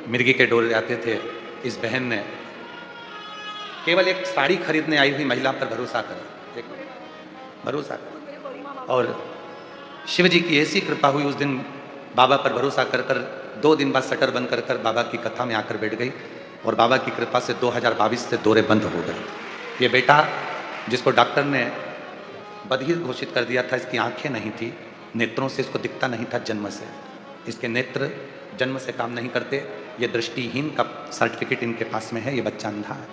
मिर्गी के डोर जाते थे, इस बहन ने केवल एक साड़ी खरीदने आई हुई महिला पर भरोसा करा, भरोसा करा, और शिव जी की ऐसी कृपा हुई उस दिन बाबा पर भरोसा कर कर 2 दिन बाद शटर बंद कर कर बाबा की कथा में आकर बैठ गई और बाबा की कृपा से 2022 से दौरे बंद हो गए। ये बेटा जिसको डॉक्टर ने बधिर घोषित कर दिया था, इसकी आंखें नहीं थी, नेत्रों से इसको दिखता नहीं था जन्म से, इसके नेत्र जन्म से काम नहीं करते, ये दृष्टिहीन का सर्टिफिकेट इनके पास में है, ये बच्चा अंधा है।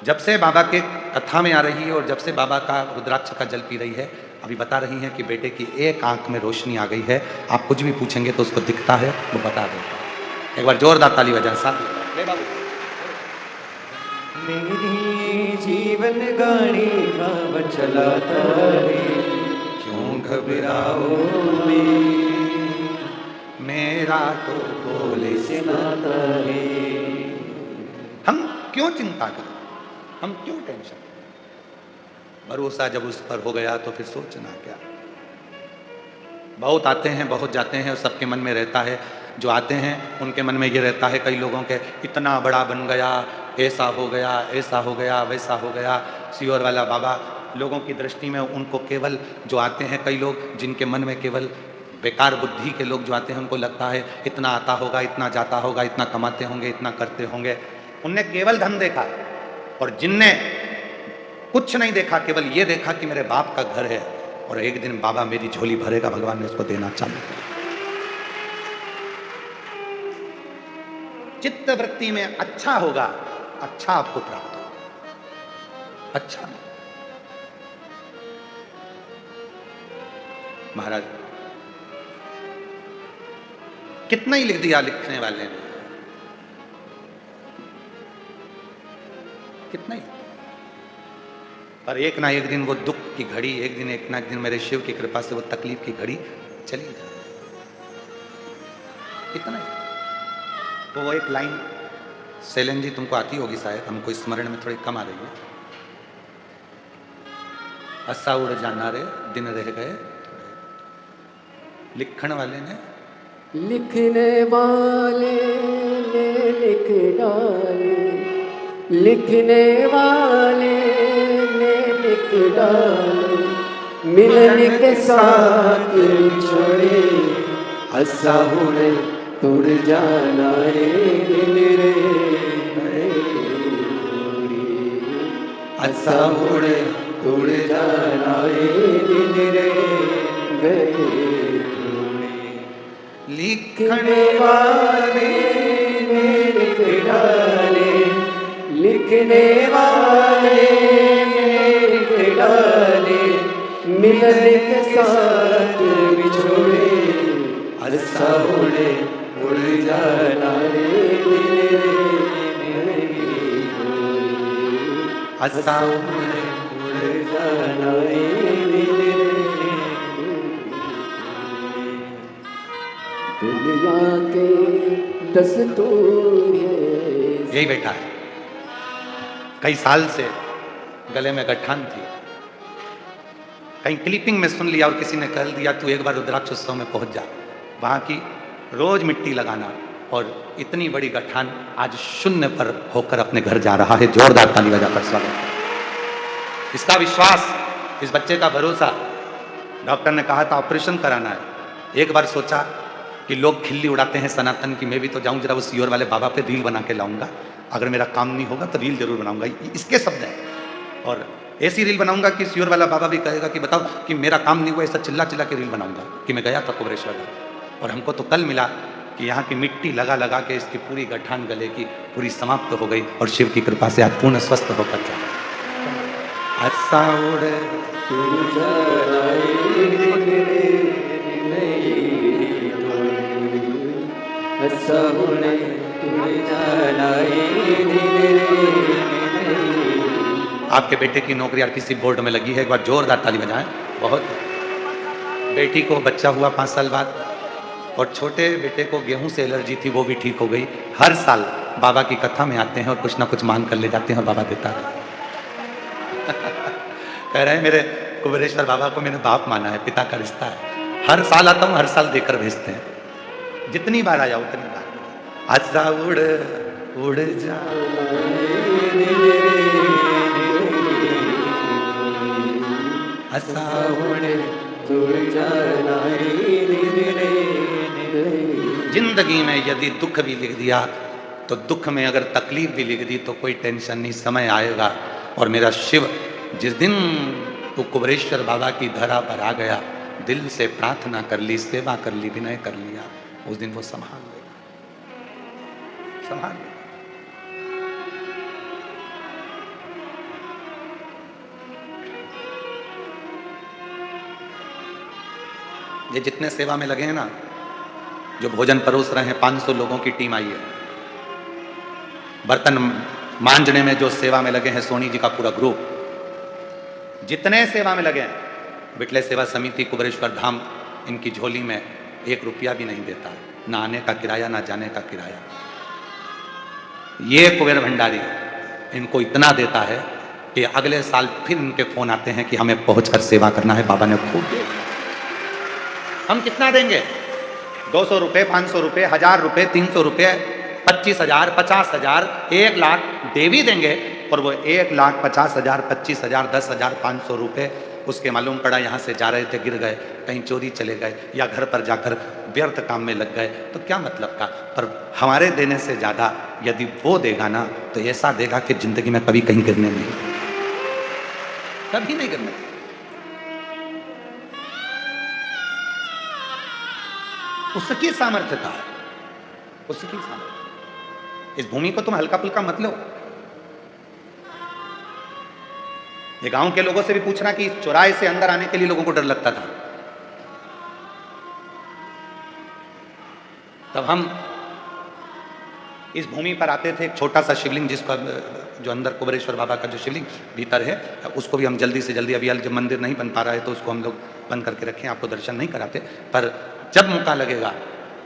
जब से बाबा के कथा में आ रही है और जब से बाबा का रुद्राक्ष का जल पी रही है, अभी बता रही हैं कि बेटे की एक आंख में रोशनी आ गई है, आप कुछ भी पूछेंगे तो उसको दिखता है, वो बता देता है। एक बार जोरदार ताली बजा साथ। मेरी जीवन गाड़ी गाँव चलाता रे, क्यों घबराओ मेरा तो बोले से नाता रे। हम क्यों चिंता करें, हम क्यों टेंशन, भरोसा जब उस पर हो गया तो फिर सोचना क्या। बहुत आते हैं बहुत जाते हैं और सबके मन में रहता है, जो आते हैं उनके मन में ये रहता है कई लोगों के, इतना बड़ा बन गया, ऐसा हो गया, ऐसा हो गया, वैसा हो गया। सीहोर वाला बाबा लोगों की दृष्टि में उनको केवल जो आते हैं, कई लोग जिनके मन में केवल बेकार बुद्धि के लोग जो आते हैं उनको लगता है इतना आता होगा, इतना जाता होगा, इतना कमाते होंगे, इतना करते होंगे, उनने केवल धन देखा। और जिनने कुछ नहीं देखा, केवल ये देखा कि मेरे बाप का घर है और एक दिन बाबा मेरी झोली भरेगा, भगवान ने उसको देना चालू किया। चित्त वृत्ति में अच्छा होगा, अच्छा आपको प्राप्त होगा, अच्छा। महाराज कितना ही लिख दिया लिखने वाले ने, कितना ही, पर एक ना एक दिन वो दुख की घड़ी, एक ना एक दिन मेरे शिव की कृपा से वो तकलीफ की घड़ी चली जाए, इतना ही। तो वो एक लाइन शैलन जी तुमको आती होगी शायद, हमको स्मरण में थोड़ी कम आ रही है। असा उड़ जाना रे दिन रह गए, लिखण वाले ने, लिखने वाले ने लिख डाले, लिखने वाले ने लिख डाले, मिलने के साथ छोड़े, हंसा हुए तुड़ जाना रे दिल रे, हंसा हुए तुड़ जाना रे दिल रे, गए लिखने वाले ने लिख डाले, लिखने वाले ने लिख डाले, मिलने के साथ बिछोड़े, हंसा उड़े उड़ जाना रे दिल रे, हंसा उड़े उड़ जाना रे दिल रे। दुनिया के दस्तूर यही बैठा है, कई साल से गले में गठान थी, कहीं क्लिपिंग में सुन लिया और किसी ने कह दिया तू एक बार रुद्राक्ष उत्सव में पहुंच जा, वहां की रोज मिट्टी लगाना, और इतनी बड़ी गठान आज शून्य पर होकर अपने घर जा रहा है। जोरदार ताली बजाकर स्वागत। इसका विश्वास, इस बच्चे का भरोसा, डॉक्टर ने कहा था ऑपरेशन कराना है, एक बार सोचा कि लोग खिल्ली उड़ाते हैं सनातन की, मैं भी तो जाऊं जरा वो सीहोर वाले बाबा पे रील बना के लाऊंगा, अगर मेरा काम नहीं होगा तो रील जरूर बनाऊंगा, इसके शब्द हैं। और ऐसी रील बनाऊंगा कि सीहोर वाला बाबा भी कहेगा कि बताओ कि मेरा काम नहीं हुआ, ऐसा चिल्ला चिल्ला के रील बनाऊंगा कि मैं गया था कुबरेश्वर। और हमको तो कल मिला कि यहाँ की मिट्टी लगा लगा के इसकी पूरी गठान गले की पूरी समाप्त हो गई और शिव की कृपा से आज पूर्ण स्वस्थ होकर चला। आपके बेटे की नौकरी आरटीसी बोर्ड में लगी है, एक बार जोरदार ताली बजाएं। बहुत, बेटी को बच्चा हुआ 5 साल बाद, और छोटे बेटे को गेहूं से एलर्जी थी, वो भी ठीक हो गई। हर साल बाबा की कथा में आते हैं और कुछ ना कुछ मांग कर ले जाते हैं और बाबा देता है। कह रहे हैं मेरे कुबेरेश्वर बाबा को मैंने बाप माना है, पिता का रिश्ता है, हर साल आता हूँ, हर साल देकर भेजते हैं, जितनी बार आया उतनी बार। आसा उड़ उड़ जा आसा उड़ जिंदगी में यदि दुख भी लिख दिया तो दुख में अगर तकलीफ भी लिख दी तो कोई टेंशन नहीं, समय आएगा। और मेरा शिव जिस दिन तू कुबरेश्वर बाबा की धरा पर आ गया, दिल से प्रार्थना कर ली, सेवा कर ली, विनय कर लिया, उस दिन वो संभाल लेगा, संभाल लेगा। ये जितने सेवा में लगे हैं ना, जो भोजन परोस रहे हैं, 500 लोगों की टीम आई है। बर्तन मांजने में जो सेवा में लगे हैं, सोनी जी का पूरा ग्रुप, जितने सेवा में लगे हैं, बिटले सेवा समिति कुबरेश्वर धाम, इनकी झोली में 1 रुपया भी नहीं देता, ना आने का किराया ना जाने का किराया। ये कुबेर भंडारी इनको इतना देता है कि अगले साल फिर इनके फोन आते हैं कि हमें पहुंचकर सेवा करना है, बाबा ने खूब दिया। हम कितना देंगे? 200 रुपये, 500 रुपये, 1000 रुपये, 300 रुपये, 25,000, 50,000, 1 लाख देवी देंगे। और वो 1,50,000, 25,000, 10,000, 500 रुपये उसके मालूम पड़ा यहाँ से जा रहे थे, गिर गए, कहीं चोरी चले गए या घर पर जाकर व्यर्थ काम में लग गए, तो क्या मतलब का। पर हमारे देने से ज़्यादा यदि वो देगा ना, तो ऐसा देगा कि जिंदगी में कभी कहीं गिरने नहीं, कभी नहीं गिरने। उसकी सामर्थ्यता है, उसकी सामर्थ्य। इस भूमि को तुम हल्का फुल्का मत लो। ये गांव के लोगों से भी पूछना कि चौराहे से अंदर आने के लिए लोगों को डर लगता था, तब हम इस भूमि पर आते थे। एक छोटा सा शिवलिंग जिसका जो अंदर कुबरेश्वर बाबा का जो शिवलिंग भीतर है, उसको भी हम जल्दी से जल्दी, अभी जब मंदिर नहीं बन पा रहा है तो उसको हम लोग बंद करके रखें, आपको दर्शन नहीं कराते, पर जब मौका लगेगा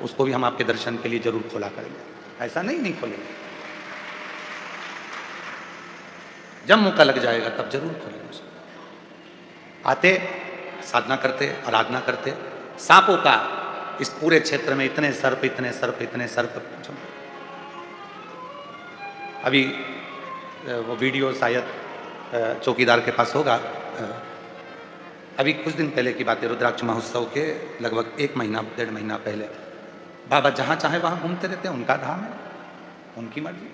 उसको भी हम आपके दर्शन के लिए जरूर खोला करेंगे। ऐसा नहीं खोलेंगे, जब मौका लग जाएगा तब जरूर खोलेंगे उसको। आते, साधना करते, आराधना करते। सांपों का इस पूरे क्षेत्र में इतने सर्प, इतने सर्प, इतने सर्प। अभी वो वीडियो शायद चौकीदार के पास होगा। अभी कुछ दिन पहले की बात है, रुद्राक्ष महोत्सव के लगभग 1 महीना, 1.5 महीना पहले, बाबा जहाँ चाहे वहाँ घूमते रहते हैं, उनका धाम है, उनकी मर्जी।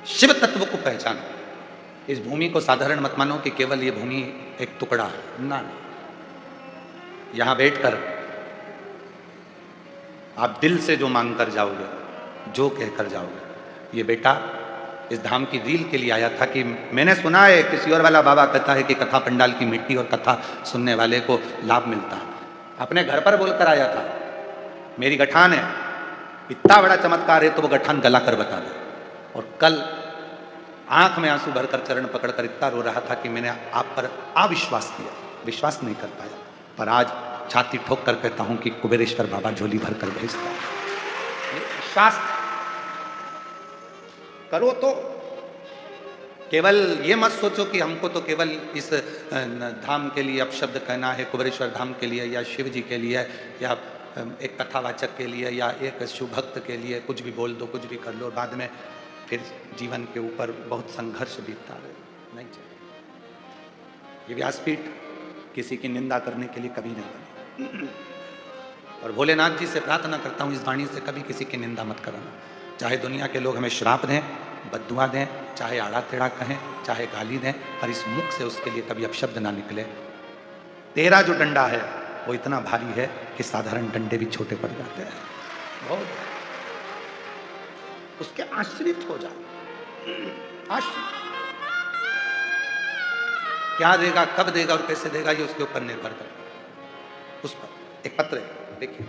शिव तत्व को पहचानो। इस भूमि को साधारण मत मानो कि केवल ये भूमि एक टुकड़ा है, ना। यहां बैठकर आप दिल से जो मांग कर जाओगे, जो कहकर जाओगे। ये बेटा इस धाम की रील के लिए आया था कि मैंने सुना है, किसी और वाला बाबा कहता है कि कथा पंडाल की मिट्टी और कथा सुनने वाले को लाभ मिलता है। अपने घर पर बोलकर आया था, मेरी गठान है, इतना बड़ा चमत्कार है तो वो गठान गला कर बता दे। और कल आंख में आंसू भरकर चरण पकड़कर इतना रो रहा था कि मैंने आप पर अविश्वास किया, विश्वास नहीं कर पाया, पर आज छाती ठोक कर कहता हूं कि कुबेरेश्वर बाबा झोली भर कर भेजता है। विश्वास करो तो केवल ये मत सोचो कि हमको तो केवल इस धाम के लिए अपशब्द कहना है, कुबेरेश्वर धाम के लिए या शिव जी के लिए या एक कथावाचक के लिए या एक शिव भक्त के लिए कुछ भी बोल दो, कुछ भी कर लो, बाद में फिर जीवन के ऊपर बहुत संघर्ष बीतता है। नहीं चाहिए। ये व्यासपीठ किसी की निंदा करने के लिए कभी नहीं बनी। और भोलेनाथ जी से प्रार्थना करता हूँ, इस वाणी से कभी किसी की निंदा मत करना। चाहे दुनिया के लोग हमें श्राप दें, बद्दुआ दें, चाहे आड़ा टेढ़ा कहें, चाहे गाली दें, पर इस मुख से उसके लिए कभी अपशब्द ना निकले। तेरा जो डंडा है वो इतना भारी है कि साधारण डंडे भी छोटे पड़ जाते हैं। बहुत उसके आश्रित हो जाओ। आश्रित क्या देगा, कब देगा और कैसे देगा, ये उसके ऊपर निर्भर करता है। उस पर एक पत्र है, देखिए।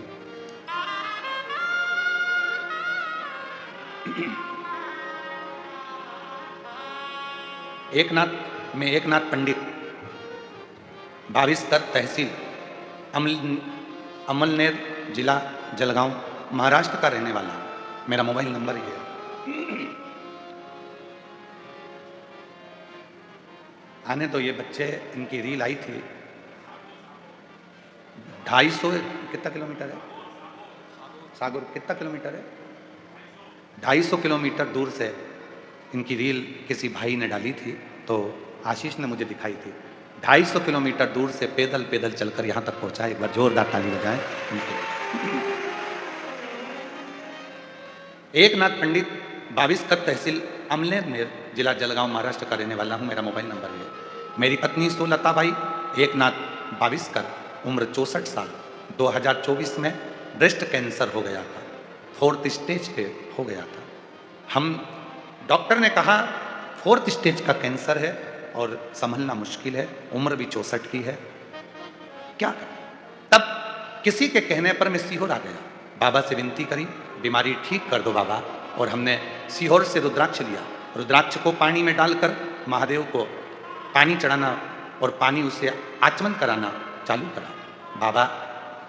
एकनाथ पंडित, भाविस्तर तहसील, अमलनेर जिला जलगांव, महाराष्ट्र का रहने वाला हूं। मेरा मोबाइल नंबर ये है। आने तो ये बच्चे, इनकी रील आई थी। 250 कितना किलोमीटर है सागर, कितना किलोमीटर है? 250 किलोमीटर दूर से इनकी रील किसी भाई ने डाली थी, तो आशीष ने मुझे दिखाई थी। 250 किलोमीटर दूर से पैदल पैदल चलकर यहाँ तक पहुँचा। एक बार जोरदार ताली बजाएं उनके लिए। एकनाथ पंडित, बाविस्कर तहसील अमलेर, जिला जलगांव, महाराष्ट्र का रहने वाला हूँ। मेरा मोबाइल नंबर है। मेरी पत्नी सुलता बाई एकनाथ बाविस्कर, उम्र 64 साल, 2024 में ब्रेस्ट कैंसर हो गया था, 4th स्टेज पे हो गया था। हम डॉक्टर ने कहा 4th स्टेज का कैंसर है और संभलना मुश्किल है, उम्र भी 64 की है, क्या करें? तब किसी के कहने पर मैं सीहोर आ गया। बाबा से विनती करी, बीमारी ठीक कर दो बाबा। और हमने सीहोर से रुद्राक्ष लिया। रुद्राक्ष को पानी में डालकर महादेव को पानी चढ़ाना और पानी उसे आचमन कराना चालू करा। बाबा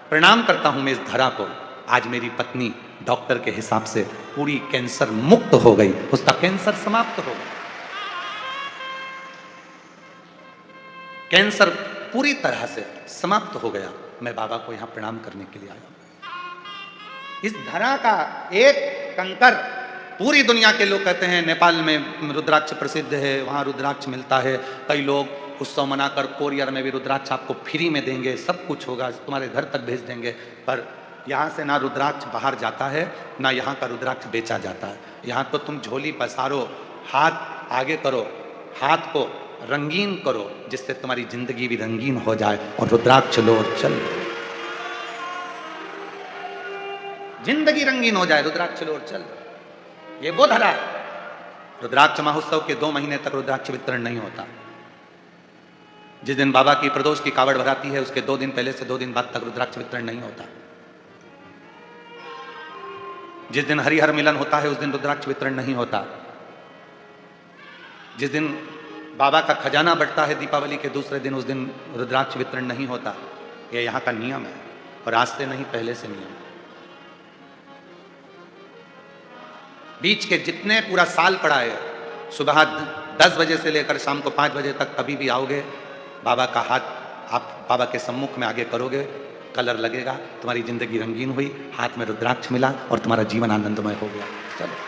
प्रणाम करता हूं मैं इस धरा को, आज मेरी पत्नी डॉक्टर के हिसाब से पूरी कैंसर मुक्त हो गई, उसका कैंसर समाप्त हो गया। कैंसर पूरी तरह से समाप्त हो गया। मैं बाबा को यहां प्रणाम करने के लिए आया। इस धरा का एक कंकर, पूरी दुनिया के लोग कहते हैं नेपाल में रुद्राक्ष प्रसिद्ध है, वहां रुद्राक्ष मिलता है। कई लोग उत्सव मनाकर कोरियर में भी रुद्राक्ष आपको फ्री में देंगे, सब कुछ होगा, तुम्हारे घर तक भेज देंगे। पर यहाँ से ना रुद्राक्ष बाहर जाता है, ना यहाँ का रुद्राक्ष बेचा जाता है। यहाँ तो तुम झोली पसारो, हाथ आगे करो, हाथ को रंगीन करो, जिससे तुम्हारी जिंदगी भी रंगीन हो जाए, और रुद्राक्ष लो और चल, जिंदगी रंगीन हो जाए, रुद्राक्ष लो और चल। ये वो धरा है। रुद्राक्ष महोत्सव के 2 महीने तक रुद्राक्ष वितरण नहीं होता। जिस दिन बाबा की प्रदोष की कावड़ भराती है, उसके 2 दिन पहले से 2 दिन बाद तक रुद्राक्ष वितरण नहीं होता। जिस दिन हरिहर मिलन होता है, उस दिन रुद्राक्ष वितरण नहीं होता। जिस दिन बाबा का खजाना बढ़ता है दीपावली के दूसरे दिन, उस दिन रुद्राक्ष वितरण नहीं होता। यह यहाँ का नियम है, और आज से नहीं, पहले से नियम। बीच के जितने पूरा साल पड़ा है, सुबह 10 बजे से लेकर शाम को 5 बजे तक कभी भी आओगे, बाबा का हाथ आप बाबा के सम्मुख में आगे करोगे, कलर लगेगा, तुम्हारी जिंदगी रंगीन हुई, हाथ में रुद्राक्ष मिला और तुम्हारा जीवन आनंदमय हो गया। चलो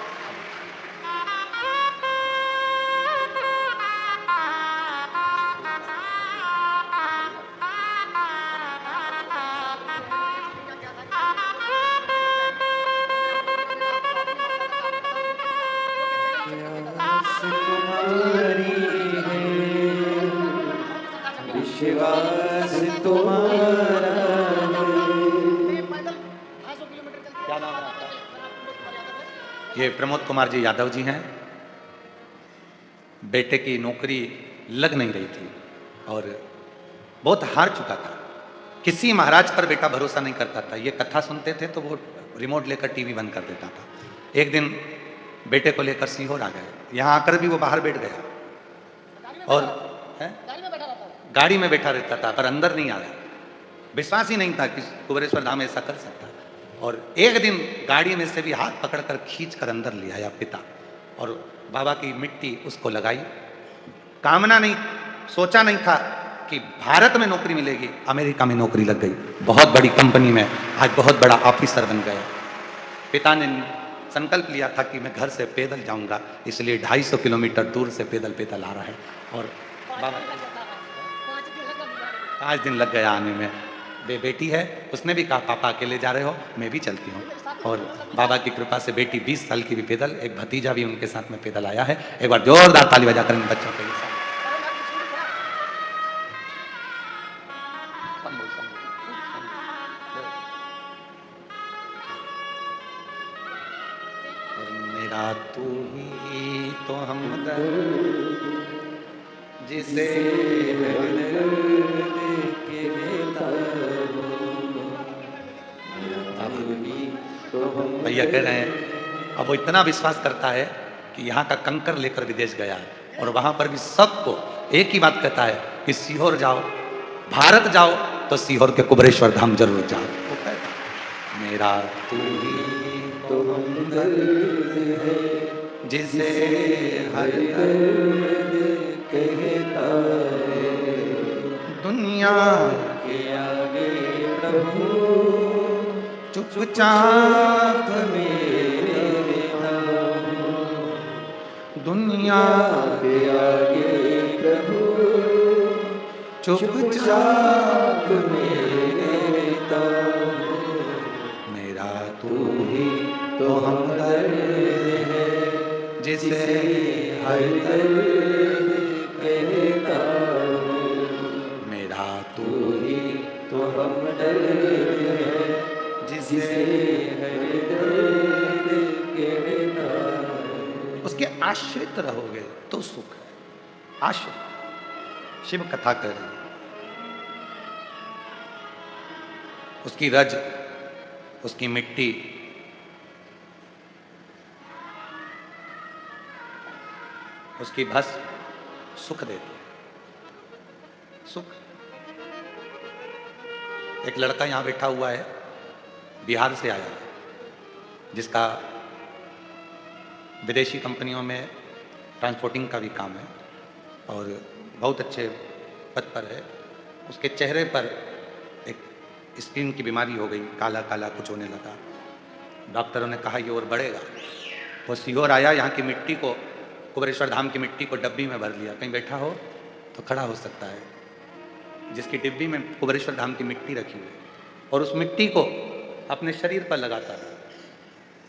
विश्वास तुम्हारा क्या नाम है आपका? ये प्रमोद कुमार जी यादव जी हैं। बेटे की नौकरी लग नहीं रही थी और बहुत हार चुका था। किसी महाराज पर बेटा भरोसा नहीं करता था। ये कथा सुनते थे तो वो रिमोट लेकर टीवी बंद कर देता था। एक दिन बेटे को लेकर सीहोर आ गए। यहाँ आकर भी वो बाहर बैठ गया और गाड़ी में बैठा रहता था, पर अंदर नहीं आया। विश्वास ही नहीं था कि कुबेरेश्वर धाम ऐसा कर सकता। और एक दिन गाड़ी में से भी हाथ पकड़कर खींच कर अंदर ले आया पिता, और बाबा की मिट्टी उसको लगाई। कामना नहीं, सोचा नहीं था कि भारत में नौकरी मिलेगी। अमेरिका में नौकरी लग गई, बहुत बड़ी कंपनी में आज बहुत बड़ा ऑफिसर बन गया। पिता ने संकल्प लिया था कि मैं घर से पैदल जाऊंगा, इसलिए 250 किलोमीटर दूर से पैदल पैदल आ रहा है। और बाबा 5 दिन लग गया आने में। बेटी है, उसने भी कहा पापा अकेले जा रहे हो, मैं भी चलती हूँ। और बाबा की कृपा से बेटी 20 साल की भी पैदल, एक भतीजा भी उनके साथ में पैदल आया है। एक बार जोरदार ताली बजाकर इन बच्चों के साथ। मेरा तू ही तो हमदर्द जिसे भैया कह रहे हैं अब वो इतना विश्वास करता है कि यहाँ का कंकर लेकर विदेश गया है, और वहां पर भी सबको एक ही बात कहता है कि सीहोर जाओ, भारत जाओ तो सीहोर के कुबेरेश्वर धाम जरूर जाओ। वो कहता मेरा तू ही तो हमदर्द है जिसे हर दर्द कहता दुनिया के आगे प्रभु चुपचाप मेरे धाम। दुनिया के आगे प्रभु चुपचाप चुपचाप मेरे धाम। मेरा तू तू ही तो हमदर्द है जिसे हर दर्द कहता हूँ। मेरा तू तू ही तो हमदर्द है जिसे हर दर्द कहता हूँ। उसके आश्रित रहोगे तो सुख है। आश्रित शिव कथा कर रही है। उसकी रज, उसकी मिट्टी, उसकी भस्म सुख देती है। सुख। एक लड़का यहां बैठा हुआ है, बिहार से आया है, जिसका विदेशी कंपनियों में ट्रांसपोर्टिंग का भी काम है और बहुत अच्छे पद पर है। उसके चेहरे पर एक स्किन की बीमारी हो गई, काला काला कुछ होने लगा। डॉक्टरों ने कहा ये और बढ़ेगा। वो सीहोर आया, यहाँ की मिट्टी को, कुबेरेश्वर धाम की मिट्टी को डब्बी में भर लिया। कहीं बैठा हो तो खड़ा हो सकता है। जिसकी डिब्बी में कुबेरेश्वर धाम की मिट्टी रखी हुई, और उस मिट्टी को अपने शरीर पर लगाता था।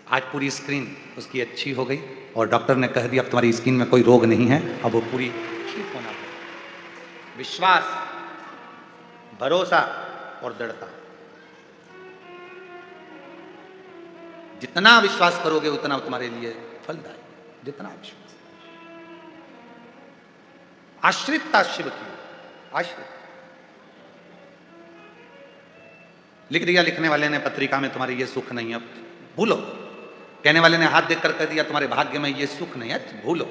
आज पूरी स्किन उसकी अच्छी हो गई और डॉक्टर ने कह दिया अब तुम्हारी स्किन में कोई रोग नहीं है, अब वो पूरी ठीक होना है। विश्वास, भरोसा और दृढ़ता। जितना विश्वास करोगे उतना तुम्हारे लिए फलदायी। जितना विश्वास। आश्रितता शिव की। आश्रित लिख दिया लिखने वाले ने पत्रिका में तुम्हारे ये सुख नहीं है, अब भूलो। कहने वाले ने हाथ देखकर कह दिया तुम्हारे भाग्य में ये सुख नहीं है, भूलो।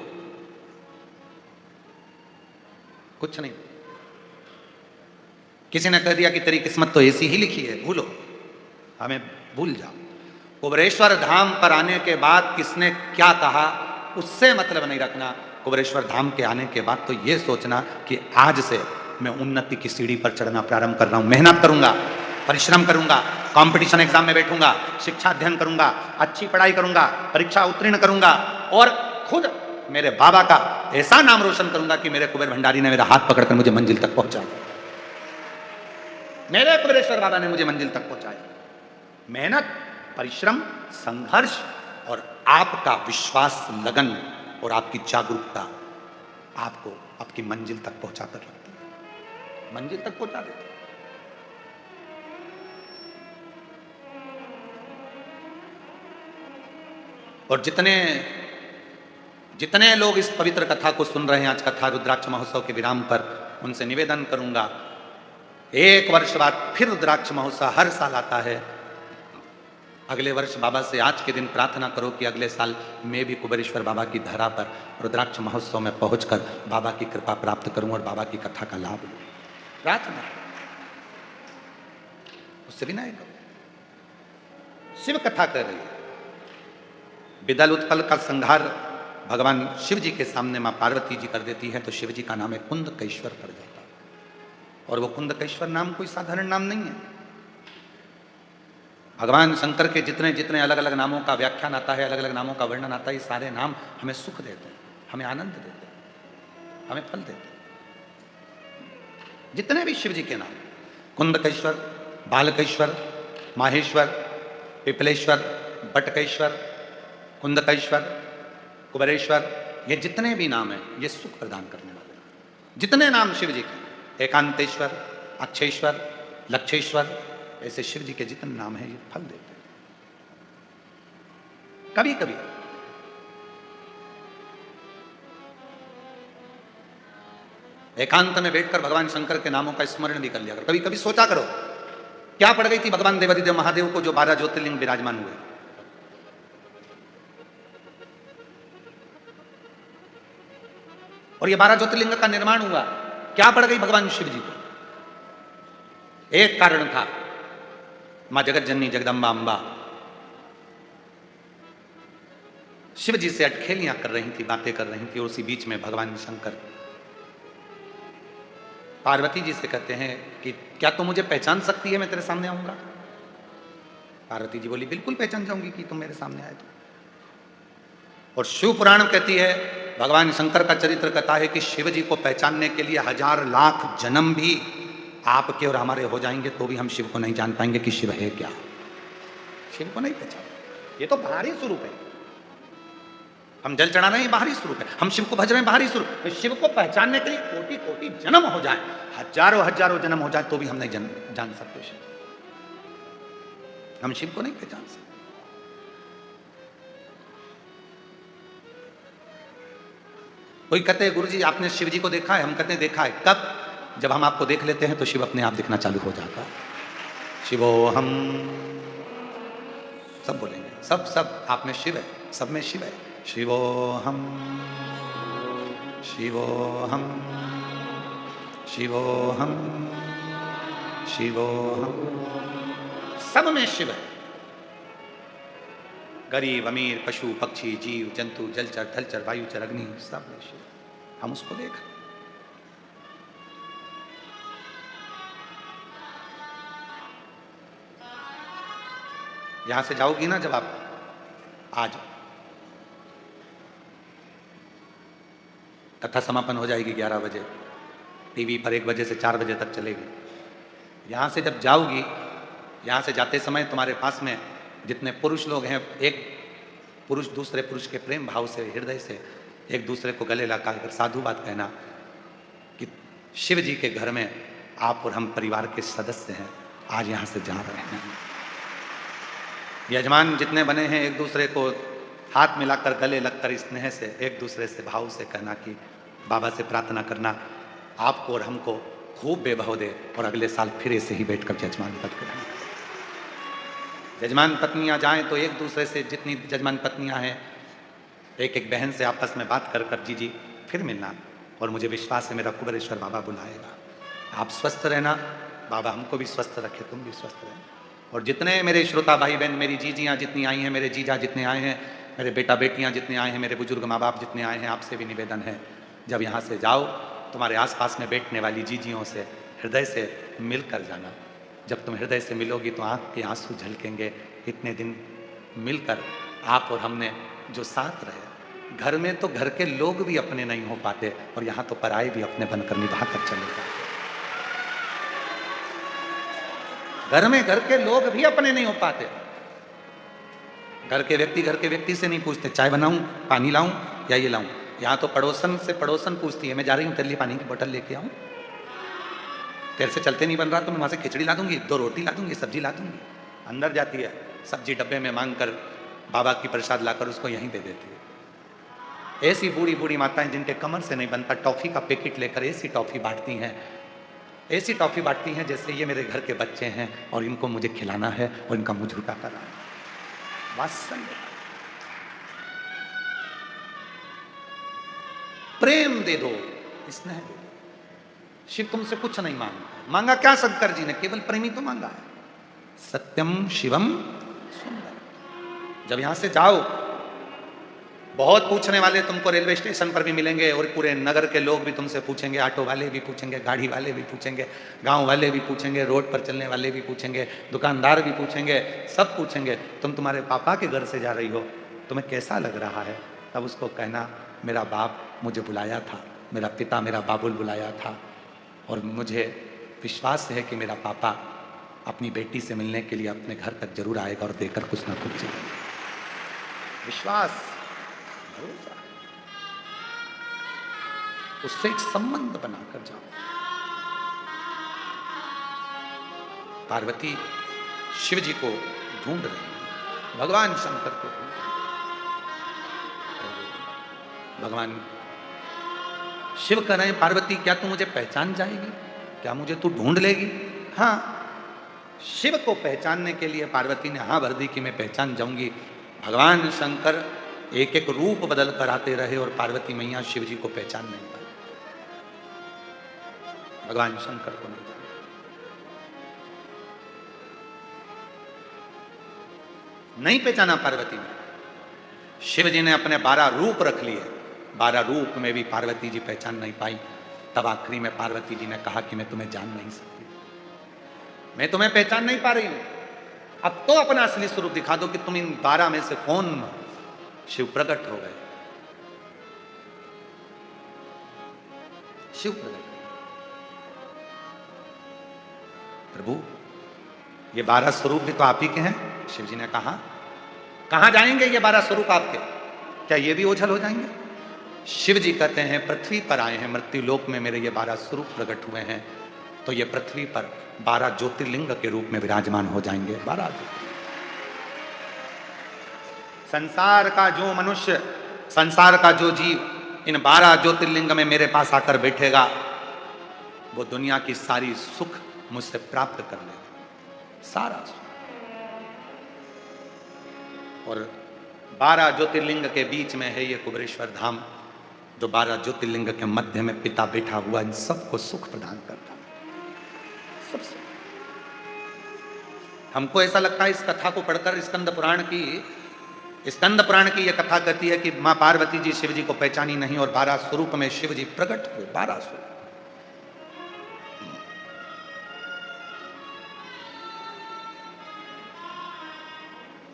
कुछ नहीं। किसी ने कह दिया कि तेरी किस्मत तो ऐसी ही लिखी है, भूलो। हमें भूल जाओ। कुबेरेश्वर धाम पर आने के बाद किसने क्या कहा उससे मतलब नहीं रखना। कुबेरेश्वर धाम के आने के बाद तो ये सोचना कि आज से मैं उन्नति की सीढ़ी पर चढ़ना प्रारंभ कर रहा हूं। मेहनत करूंगा, परिश्रम करूंगा, कंपटीशन एग्जाम में बैठूंगा, शिक्षा अध्ययन करूंगा, अच्छी पढ़ाई करूंगा, परीक्षा उत्तीर्ण करूंगा और खुद मेरे बाबा का ऐसा नाम रोशन करूंगा कि मेरे कुबेर भंडारी ने मेरा हाथ पकड़कर मुझे मंजिल तक पहुंचाया। मेरे कुबेरेश्वर बाबा ने मुझे मंजिल तक पहुंचाया। मेहनत, परिश्रम, संघर्ष और आपका विश्वास, लगन और आपकी जागरूकता आपको आपकी मंजिल तक पहुंचा कर रखती है। मंजिल तक पहुंचा देती है। और जितने लोग इस पवित्र कथा को सुन रहे हैं आज कथा रुद्राक्ष महोत्सव के विराम पर, उनसे निवेदन करूंगा, एक वर्ष बाद फिर रुद्राक्ष महोत्सव हर साल आता है। अगले वर्ष बाबा से आज के दिन प्रार्थना करो कि अगले साल मैं भी कुबेरेश्वर बाबा की धरा पर रुद्राक्ष महोत्सव में पहुंचकर बाबा की कृपा प्राप्त करूं और बाबा की कथा का लाभ लूं। प्रार्थना उससे भी नहीं करो। शिव कथा कर रही है। विदल उत्पल का संहार भगवान शिव जी के सामने मां पार्वती जी कर देती है तो शिव जी का नाम है कुंदकेश्वर पड़ जाता है। और वो कुंदकेश्वर नाम कोई साधारण नाम नहीं है। भगवान शंकर के जितने जितने अलग अलग नामों का व्याख्यान आता है, अलग अलग नामों का वर्णन आता है, ये सारे नाम हमें सुख देते हैं, हमें आनंद देते हैं, हमें फल देते हैं। जितने भी शिव जी के नाम, कुंदकेश्वर, बालकेश्वर, माहेश्वर, पिपलेश्वर, बटकेश्वर, कुंदकेश्वर, कुबेरेश्वर, ये जितने भी नाम हैं ये सुख प्रदान करने वाले हैं। जितने नाम शिव जी के, एकांतेश्वर, अक्षेश्वर, लक्षेश्वर, ऐसे शिव जी के जितने नाम हैं ये फल देते हैं। कभी कभी एकांत में बैठकर भगवान शंकर के नामों का स्मरण भी कर लिया करो। कभी कभी सोचा करो क्या पड़ गई थी भगवान देवादिदेव महादेव को जो 12 ज्योतिर्लिंग विराजमान हुए। और ये 12 ज्योतिर्लिंग का निर्माण हुआ, क्या पड़ गई भगवान शिव जी को? एक कारण था, मां जगत जननी जगदम्बा अंबा शिव जी से अटखेलियां कर रही थी, बातें कर रही थी। और उसी बीच में भगवान शंकर पार्वती जी से कहते हैं कि क्या तुम मुझे पहचान सकती है, मैं तेरे सामने आऊंगा? पार्वती जी बोली बिल्कुल पहचान जाऊंगी कि तुम मेरे सामने आए तो। और शिव पुराण कहती है, भगवान शंकर का चरित्र कहता है कि शिव जी को पहचानने के लिए 1000 लाख जन्म भी आपके और हमारे हो जाएंगे तो भी हम शिव को नहीं जान पाएंगे कि शिव है क्या। शिव को नहीं पहचान। ये तो बाहरी स्वरूप है। हम जल चढ़ा रहे हैं, बाहरी स्वरूप है। हम शिव को भज रहे हैं, बाहरी स्वरूप। शिव को पहचानने के लिए कोटि कोटि जन्म हो जाए, हजारों हजारों जन्म हो जाए तो भी हम नहीं जान सकते शिव। हम शिव को नहीं पहचान सकते। कोई कहते हैं गुरुजी आपने शिव जी को देखा है? हम कहते हैं देखा है। कब? जब हम आपको देख लेते हैं तो शिव अपने आप दिखना चालू हो जाता है। शिवो हम सब बोलेंगे, सब सब आप में शिव है, सब में शिव है। शिवो हम, शिवो हम, शिवो हम, शिवो हम, सब में शिव है। गरीब अमीर पशु पक्षी जीव जंतु जलचर थलचर वायुचर अग्नि सब में शिव। हम उसको देख रहे। यहां से जाओगी ना, जब आप आज कथा समापन हो जाएगी 11 बजे, टीवी पर 1 बजे से 4 बजे तक चलेगी। यहां से जब जाओगी, यहां से जाते समय तुम्हारे पास में जितने पुरुष लोग हैं, एक पुरुष दूसरे पुरुष के प्रेम भाव से हृदय से एक दूसरे को गले लगाकर साधुवाद कहना कि शिव जी के घर में आप और हम परिवार के सदस्य हैं, आज यहां से जा रहे हैं। यजमान जितने बने हैं एक दूसरे को हाथ मिलाकर गले लगकर स्नेह से एक दूसरे से भाव से कहना कि बाबा से प्रार्थना करना आपको और हमको खूब बेबहो दे और अगले साल फिर ऐसे ही बैठकर जजमान पद करें। जजमान पत्नियां जाएं तो एक दूसरे से, जितनी जजमान पत्नियां हैं, एक एक बहन से आपस में बात कर कर जी फिर मिलना। और मुझे विश्वास है मेरा कुबेरेश्वर बाबा बुलाएगा। आप स्वस्थ रहना, बाबा हमको भी स्वस्थ रखे, तुम भी स्वस्थ रहना। और जितने मेरे श्रोता भाई बहन, मेरी जीजियाँ जितनी आई हैं, मेरे जीजा जितने आए हैं, मेरे बेटा बेटियाँ जितने आए हैं, मेरे बुजुर्ग माँ बाप जितने आए हैं, आपसे भी निवेदन है जब यहाँ से जाओ तुम्हारे आसपास में बैठने वाली जीजियों से हृदय से मिलकर जाना। जब तुम हृदय से मिलोगी तो आँख के आंसू झलकेंगे। इतने दिन मिलकर आप और हमने जो साथ रहे, घर में तो घर के लोग भी अपने नहीं हो पाते और यहाँ तो पराये भी अपने बनकर निभा कर चले जाते। घर में घर के लोग भी अपने नहीं हो पाते। घर के व्यक्ति से नहीं पूछते चाय बनाऊं, पानी लाऊं या ये लाऊं। यहाँ तो पड़ोसन से पड़ोसन पूछती है मैं जा रही हूँ तेरे लिए पानी की बोतल लेके आऊं, तेरे से चलते नहीं बन रहा तो मैं वहां से खिचड़ी ला दूंगी, 2 रोटी ला दूंगी, सब्जी ला दूंगी। अंदर जाती है, सब्जी डब्बे में मांग कर बाबा की प्रसाद लाकर उसको यहीं दे देती है। ऐसी बूढ़ी बूढ़ी माताएं जिनके कमर से नहीं बनता, टॉफी का पैकेट लेकर ऐसी टॉफी बांटती हैं, ऐसी टॉफी बांटती हैं जैसे ये मेरे घर के बच्चे हैं और इनको मुझे खिलाना है और इनका मुंह झूठा करना है। वात्सल्य, प्रेम दे दो, स्नेह दे दो। शिव तुमसे कुछ नहीं मांगा। मांगा क्या शंकर जी ने? केवल प्रेमी तो मांगा है। सत्यम शिवम सुंदर। जब यहां से जाओ, बहुत पूछने वाले तुमको रेलवे स्टेशन पर भी मिलेंगे और पूरे नगर के लोग भी तुमसे पूछेंगे, ऑटो वाले भी पूछेंगे, गाड़ी वाले भी पूछेंगे, गांव वाले भी पूछेंगे, रोड पर चलने वाले भी पूछेंगे, दुकानदार भी पूछेंगे, सब पूछेंगे तुम तुम्हारे पापा के घर से जा रही हो, तुम्हें कैसा लग रहा है? तब उसको कहना मेरा बाप मुझे बुलाया था, मेरा पिता मेरा बाबुल बुलाया था और मुझे विश्वास है कि मेरा पापा अपनी बेटी से मिलने के लिए अपने घर तक जरूर आएगा और देकर कुछ ना कुछ जाएगा। विश्वास, उससे एक संबंध बनाकर जाओ। पार्वती शिव जी को ढूंढ रही है, भगवान शंकर को ढूंढ रही है। भगवान शिव कह रहे हैं पार्वती क्या तू मुझे पहचान जाएगी? क्या मुझे तू ढूंढ लेगी? हाँ, शिव को पहचानने के लिए पार्वती ने हाँ भर दी कि मैं पहचान जाऊंगी। भगवान शंकर एक एक रूप बदल कर आते रहे और पार्वती मैया शिव जी को पहचान नहीं पाई, भगवान शंकर को नहीं जाना। नहीं पहचाना पार्वती ने। शिव जी ने अपने 12 रूप रख लिए, 12 रूप में भी पार्वती जी पहचान नहीं पाई। तब आखिरी में पार्वती जी ने कहा कि मैं तुम्हें जान नहीं सकती, मैं तुम्हें पहचान नहीं पा रही हूं, अब तो अपना असली स्वरूप दिखा दो कि तुम इन 12 में से कौन शिव प्रकट हो गए। शिव प्रकट, प्रभु ये 12 स्वरूप भी तो आप ही के हैं। शिव जी ने कहा कहां जाएंगे ये 12 स्वरूप आपके, क्या ये भी ओझल हो जाएंगे? शिव जी कहते हैं पृथ्वी पर आए हैं, मृत्यु लोक में मेरे ये 12 स्वरूप प्रकट हुए हैं, तो ये पृथ्वी पर 12 ज्योतिर्लिंग के रूप में विराजमान हो जाएंगे। 12 संसार का जो मनुष्य, संसार का जो जीव इन 12 ज्योतिर्लिंग में मेरे पास आकर बैठेगा, वो दुनिया की सारी सुख मुझसे प्राप्त कर लेगा, सारा सुख। और 12 ज्योतिर्लिंग के बीच में है ये कुबेरेश्वर धाम, जो 12 ज्योतिर्लिंग के मध्य में पिता बैठा हुआ इन सबको सुख प्रदान करता है, सबसे। हमको ऐसा लगता है इस कथा को पढ़कर, स्कंद पुराण की यह कथा कहती है कि मां पार्वती जी शिव जी को पहचानी नहीं और 12 स्वरूप में शिव जी प्रकट हुए। 12 स्वरूप,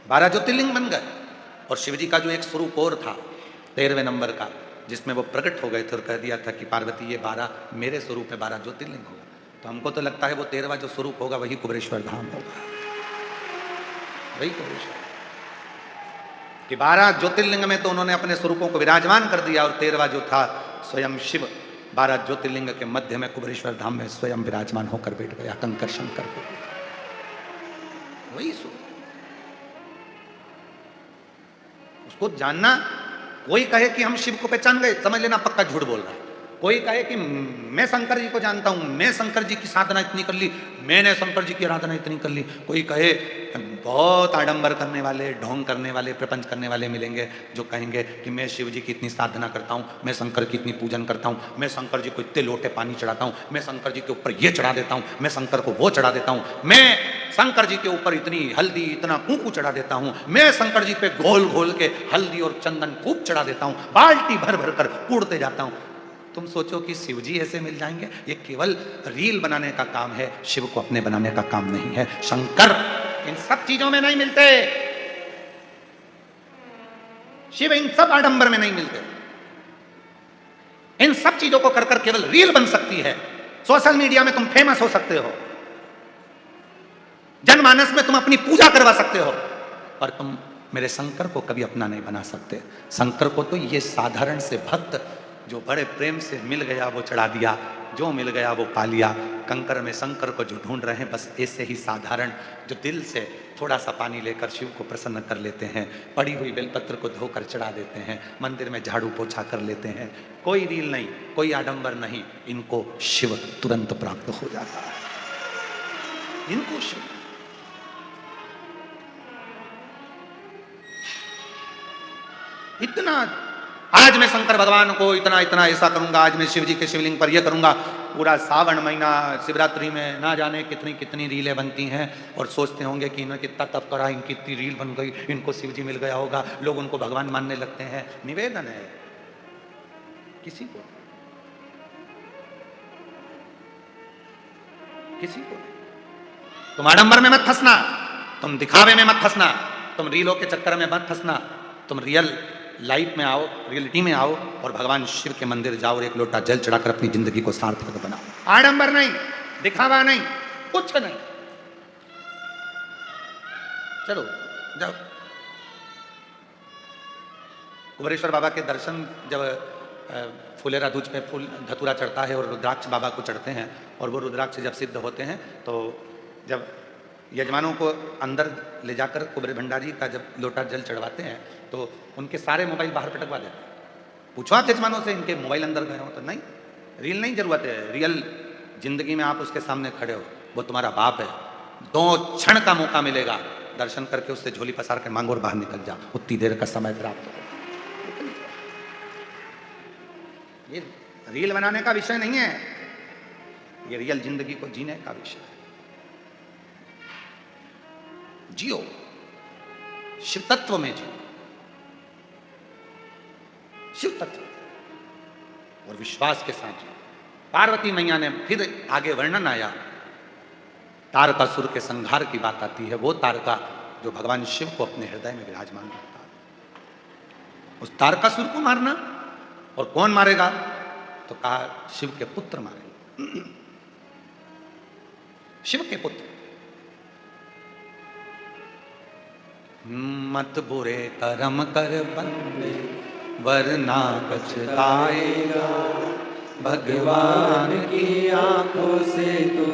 12 ज्योतिर्लिंग बन गए। और शिव जी का जो एक स्वरूप और था 13वें नंबर का, जिसमें वो प्रकट हो गए थे और कह दिया था कि पार्वती ये 12 मेरे स्वरूप में 12 ज्योतिर्लिंग होगा। तो हमको तो लगता है वो 13वां जो स्वरूप होगा वही कुबेरेश्वर धाम होगा, वही कुबेरेश्वर। कि 12 ज्योतिर्लिंग में तो उन्होंने अपने स्वरूपों को विराजमान कर दिया, और 13वां जो था स्वयं शिव 12 ज्योतिर्लिंग के मध्य में कुबेरेश्वर धाम में स्वयं विराजमान होकर बैठ गया, कंकर शंकर को, वही स्वरूप। उसको जानना, कोई कहे कि हम शिव को पहचान गए, समझ लेना पक्का झूठ बोल रहा है। कोई कहे कि मैं शंकर जी को जानता हूं, मैं शंकर जी की साधना इतनी कर ली, मैंने शंकर जी की आराधना इतनी कर ली। कोई कहे, बहुत आडंबर करने वाले, ढोंग करने वाले, प्रपंच करने वाले मिलेंगे जो कहेंगे कि मैं शिव जी की इतनी साधना करता हूं, मैं शंकर की इतनी पूजन करता हूं, मैं शंकर जी को इतने लोटे पानी चढ़ाता हूं, मैं शंकर जी के ऊपर ये चढ़ा देता हूं, मैं शंकर को वो चढ़ा देता हूं, मैं शंकर जी के ऊपर इतनी हल्दी, इतना कुंकू चढ़ा देता हूं, मैं शंकर जी पे घोल घोल के हल्दी और चंदन खूब चढ़ा देता हूं, बाल्टी भर भर कर कूड़ते जाता हूं। तुम सोचो कि शिव जी ऐसे मिल जाएंगे? ये केवल रील बनाने का काम है, शिव को अपने बनाने का काम नहीं है। शंकर इन सब चीजों में नहीं मिलते, शिव इन सब आडंबर में नहीं मिलते। इन सब चीजों को कर कर केवल रील बन सकती है, सोशल मीडिया में तुम फेमस हो सकते हो, जनमानस में तुम अपनी पूजा करवा सकते हो, और तुम मेरे शंकर को कभी अपना नहीं बना सकते। शंकर को तो ये साधारण से भक्त जो बड़े प्रेम से मिल गया वो चढ़ा दिया, जो मिल गया वो पा लिया। कंकर में शंकर को जो ढूंढ रहे हैं, बस ऐसे ही साधारण जो दिल से थोड़ा सा पानी लेकर शिव को प्रसन्न कर लेते हैं, पड़ी हुई बेलपत्र को धोकर चढ़ा देते हैं, मंदिर में झाड़ू पोछा कर लेते हैं, कोई रील नहीं, कोई आडंबर नहीं, इनको शिव तुरंत प्राप्त हो जाता है, इनको शिव। इतना आज मैं शंकर भगवान को इतना इतना ऐसा करूंगा, आज मैं शिव जी के शिवलिंग पर यह करूंगा। पूरा सावन महीना शिवरात्रि में ना जाने कितनी कितनी रीलें बनती हैं, और सोचते होंगे कि इन्होंने कितना तप करा, इनकी इतनी रील बन गई, इनको शिव जी मिल गया होगा, लोग उनको भगवान मानने लगते हैं। निवेदन है किसी को, किसी को नहीं। तुम आडंबर में मत फंसना, तुम दिखावे में मत फंसना, तुम रीलों के चक्कर में मत फंसना, तुम रियल लाइफ में आओ, रियलिटी में आओ, और भगवान शिव के मंदिर जाओ और एक लोटा जल चढ़ाकर अपनी जिंदगी को सार्थक बनाओ। आडंबर नहीं, दिखावा नहीं, कुछ नहीं। चलो जाओ। कुबेरेश्वर बाबा के दर्शन जब फुलेरा दूज पे फूल धतूरा चढ़ता है और रुद्राक्ष बाबा को चढ़ते हैं, और वो रुद्राक्ष जब सिद्ध होते हैं, तो जब यजमानों को अंदर ले जाकर कुबेर भंडारी का जब लोटा जल चढ़वाते हैं, तो उनके सारे मोबाइल बाहर पटकवा देते हैं। पूछो आप यजमानों से, इनके मोबाइल अंदर गए हो? तो नहीं, रील नहीं जरूरत है। रियल जिंदगी में आप उसके सामने खड़े हो, वो तुम्हारा बाप है, 2 क्षण का मौका मिलेगा, दर्शन करके उससे झोली पसार के मांगो और बाहर निकल जाओ, उतनी देर का समय प्राप्त हो। ये रील बनाने का विषय नहीं है, ये रियल जिंदगी को जीने का विषय है। जियो, शिव तत्व में जियो, शिव तत्व और विश्वास के साथ जियो। पार्वती मैया ने फिर आगे वर्णन आया, तारकासुर के संहार की बात आती है। वो तारका जो भगवान शिव को अपने हृदय में विराजमान रखता है, उस तारकासुर को मारना। और कौन मारेगा? तो कहा शिव के पुत्र मारेंगे। शिव के पुत्र। मत बुरे कर्म कर बंदे वरना पछताएगा, भगवान की आंखों से तू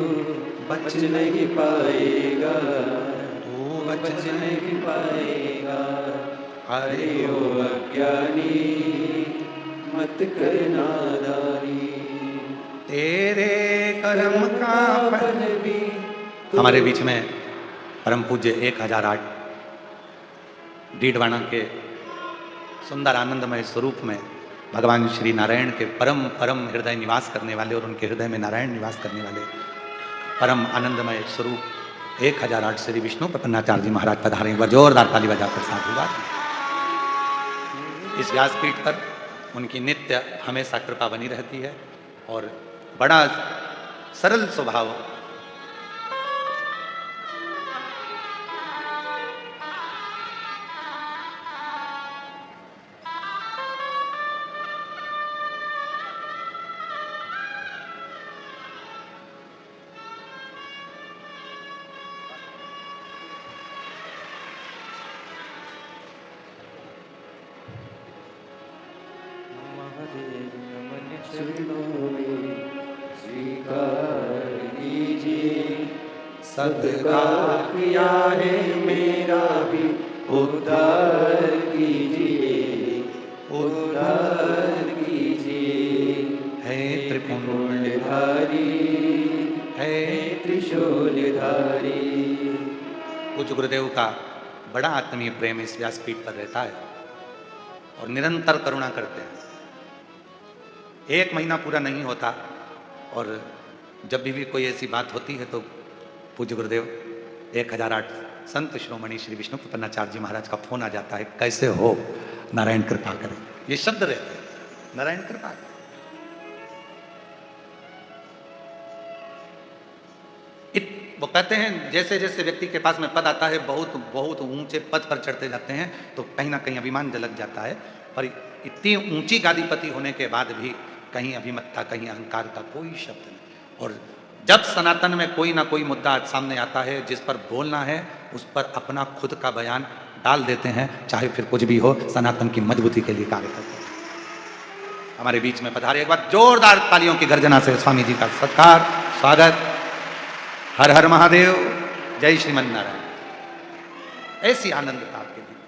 बच नहीं पाएगा, तू बच नहीं पाएगा। अरे ओ अज्ञानी मत कर नादानी, तेरे कर्म का फल भी। हमारे बीच में परम पूज्य 1008 डीडवाना के सुंदर आनंदमय स्वरूप में भगवान श्री नारायण के परम परम हृदय निवास करने वाले और उनके हृदय में नारायण निवास करने वाले परम आनंदमय स्वरूप 1008 श्री विष्णु प्रपन्नाचार्य जी महाराज पधारे। एक बार जोरदार ताली बजाकर साधु बात। इस व्यासपीठ पर उनकी नित्य हमेशा कृपा बनी रहती है और बड़ा सरल स्वभाव, चरणों में स्वीकार कीजिए, सदका किया है मेरा भी उद्धार कीजिए, उद्धार कीजिए। है त्रिपुण्यधारी, है त्रिशूलधारी। कुछ गुरुदेव का बड़ा आत्मीय प्रेम इस व्यासपीठ पर रहता है और निरंतर करुणा करते हैं। एक महीना पूरा नहीं होता और जब भी कोई ऐसी बात होती है तो पूज्य गुरुदेव 1008 संत शिरोमणि श्री विष्णु प्रपन्नाचार्य जी महाराज का फोन आ जाता है, कैसे हो, नारायण कृपा करें। ये शब्द रहते हैं, नारायण कृपा करें। वो कहते हैं जैसे जैसे व्यक्ति के पास में पद आता है, बहुत बहुत ऊंचे पद पर चढ़ते जाते हैं तो कहीं ना कहीं अभिमान झलक जाता है। और इतनी ऊंची गादीपति होने के बाद भी कहीं अभिमत्ता, कहीं अहंकार का कोई शब्द नहीं। और जब सनातन में कोई ना कोई मुद्दा सामने आता है जिस पर बोलना है, उस पर अपना खुद का बयान डाल देते हैं, चाहे फिर कुछ भी हो, सनातन की मजबूती के लिए कार्य करते हैं। हमारे बीच में पधारे, एक बार जोरदार तालियों की गर्जना से स्वामी जी का सत्कार, स्वागत। हर हर महादेव, जय श्रीमन नारायण। ऐसी आनंदता आपके लिए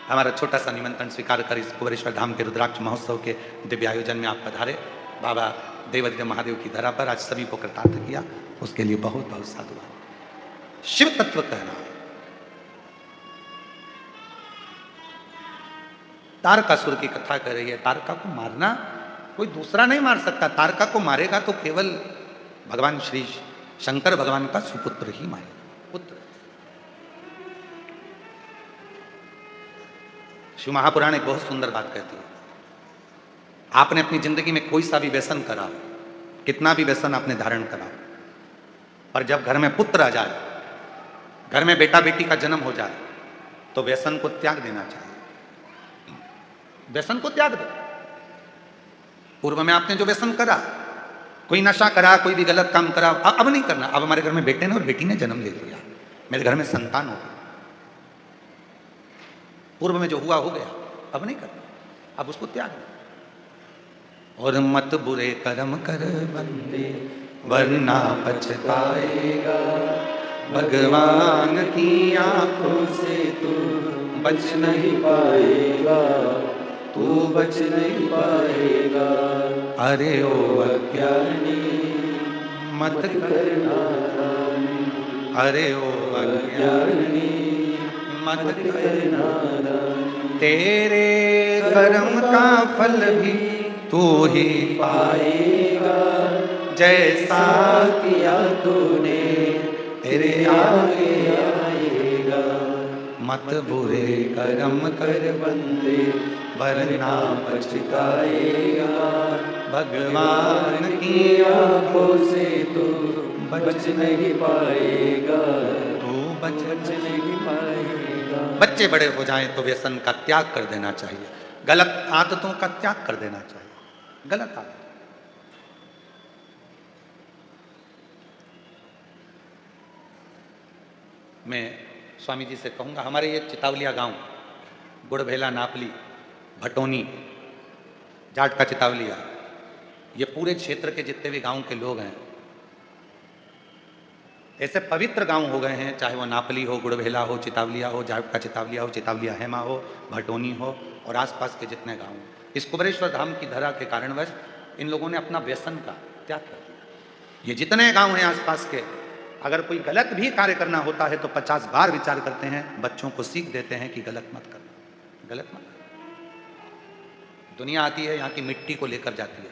हमारा छोटा सा निमंत्रण स्वीकार कर इस कुबेरेश्वर धाम के रुद्राक्ष महोत्सव के दिव्य आयोजन में आप पधारे। बाबा देवादिदेव महादेव की धरा पर आज सभी को कृतार्थ किया, उसके लिए बहुत बहुत साधुवाद। शिव तत्व कहना, तारकासुर की कथा कर रही है। तारका को मारना कोई दूसरा नहीं मार सकता, तारका को मारेगा तो केवल भगवान श्री शंकर भगवान का सुपुत्र ही मारेगा, पुत्र। शिव महापुराण एक बहुत सुंदर बात कहती है, आपने अपनी जिंदगी में कोई सा भी व्यसन करा, कितना भी व्यसन आपने धारण करा, पर जब घर में पुत्र आ जाए, घर में बेटा बेटी का जन्म हो जाए, तो व्यसन को त्याग देना चाहिए। व्यसन को त्याग दो। पूर्व में आपने जो व्यसन करा, कोई नशा करा, कोई भी गलत काम करा, अब नहीं करना। अब हमारे घर में बेटे ने और बेटी ने जन्म ले लिया, मेरे घर में संतान हो गई, पूर्व में जो हुआ हो गया, अब नहीं करना, अब उसको त्याग दो। और मत बुरे कर्म कर बंदे वरना पछताएगा, भगवान की आंखों से तू बच नहीं पाएगा, तू बच नहीं पाएगा। अरे ओ अज्ञानी मत करना, अरे ओ अज्ञानी मत करना। तेरे कर्म का फल भी तू ही पाएगा, जैसा किया तूने तेरे आगे आएगा। मत बुरे कर्म कर बंदे वरना पछताएगा, भगवान की आंखों से तू बच नहीं पाएगा, तू बच नहीं पाएगा। बच्चे बड़े हो जाएं तो व्यसन का त्याग कर देना चाहिए, गलत आदतों का त्याग कर देना चाहिए, गलत आदत। मैं स्वामी जी से कहूंगा, हमारे ये चितावलिया गांव, गुड़भेला, नापली, भटोनी, जाट का चितावलिया, ये पूरे क्षेत्र के जितने भी गांव के लोग हैं, ऐसे पवित्र गांव हो गए हैं, चाहे वो नापली हो, गुड़भेला हो, चितावलिया हो, जाट का चितावलिया हो, चितावलिया हेमा हो, भटोनी हो और आसपास के जितने गांव हैं, इस कुबेरेश्वर धाम की धरा के कारणवश इन लोगों ने अपना व्यसन का त्याग कर दिया। ये जितने गांव हैं आसपास के, अगर कोई गलत भी कार्य करना होता है तो 50 बार विचार करते हैं, बच्चों को सीख देते हैं कि गलत मत करना, गलत मत करना। दुनिया आती है, यहाँ की मिट्टी को लेकर जाती है,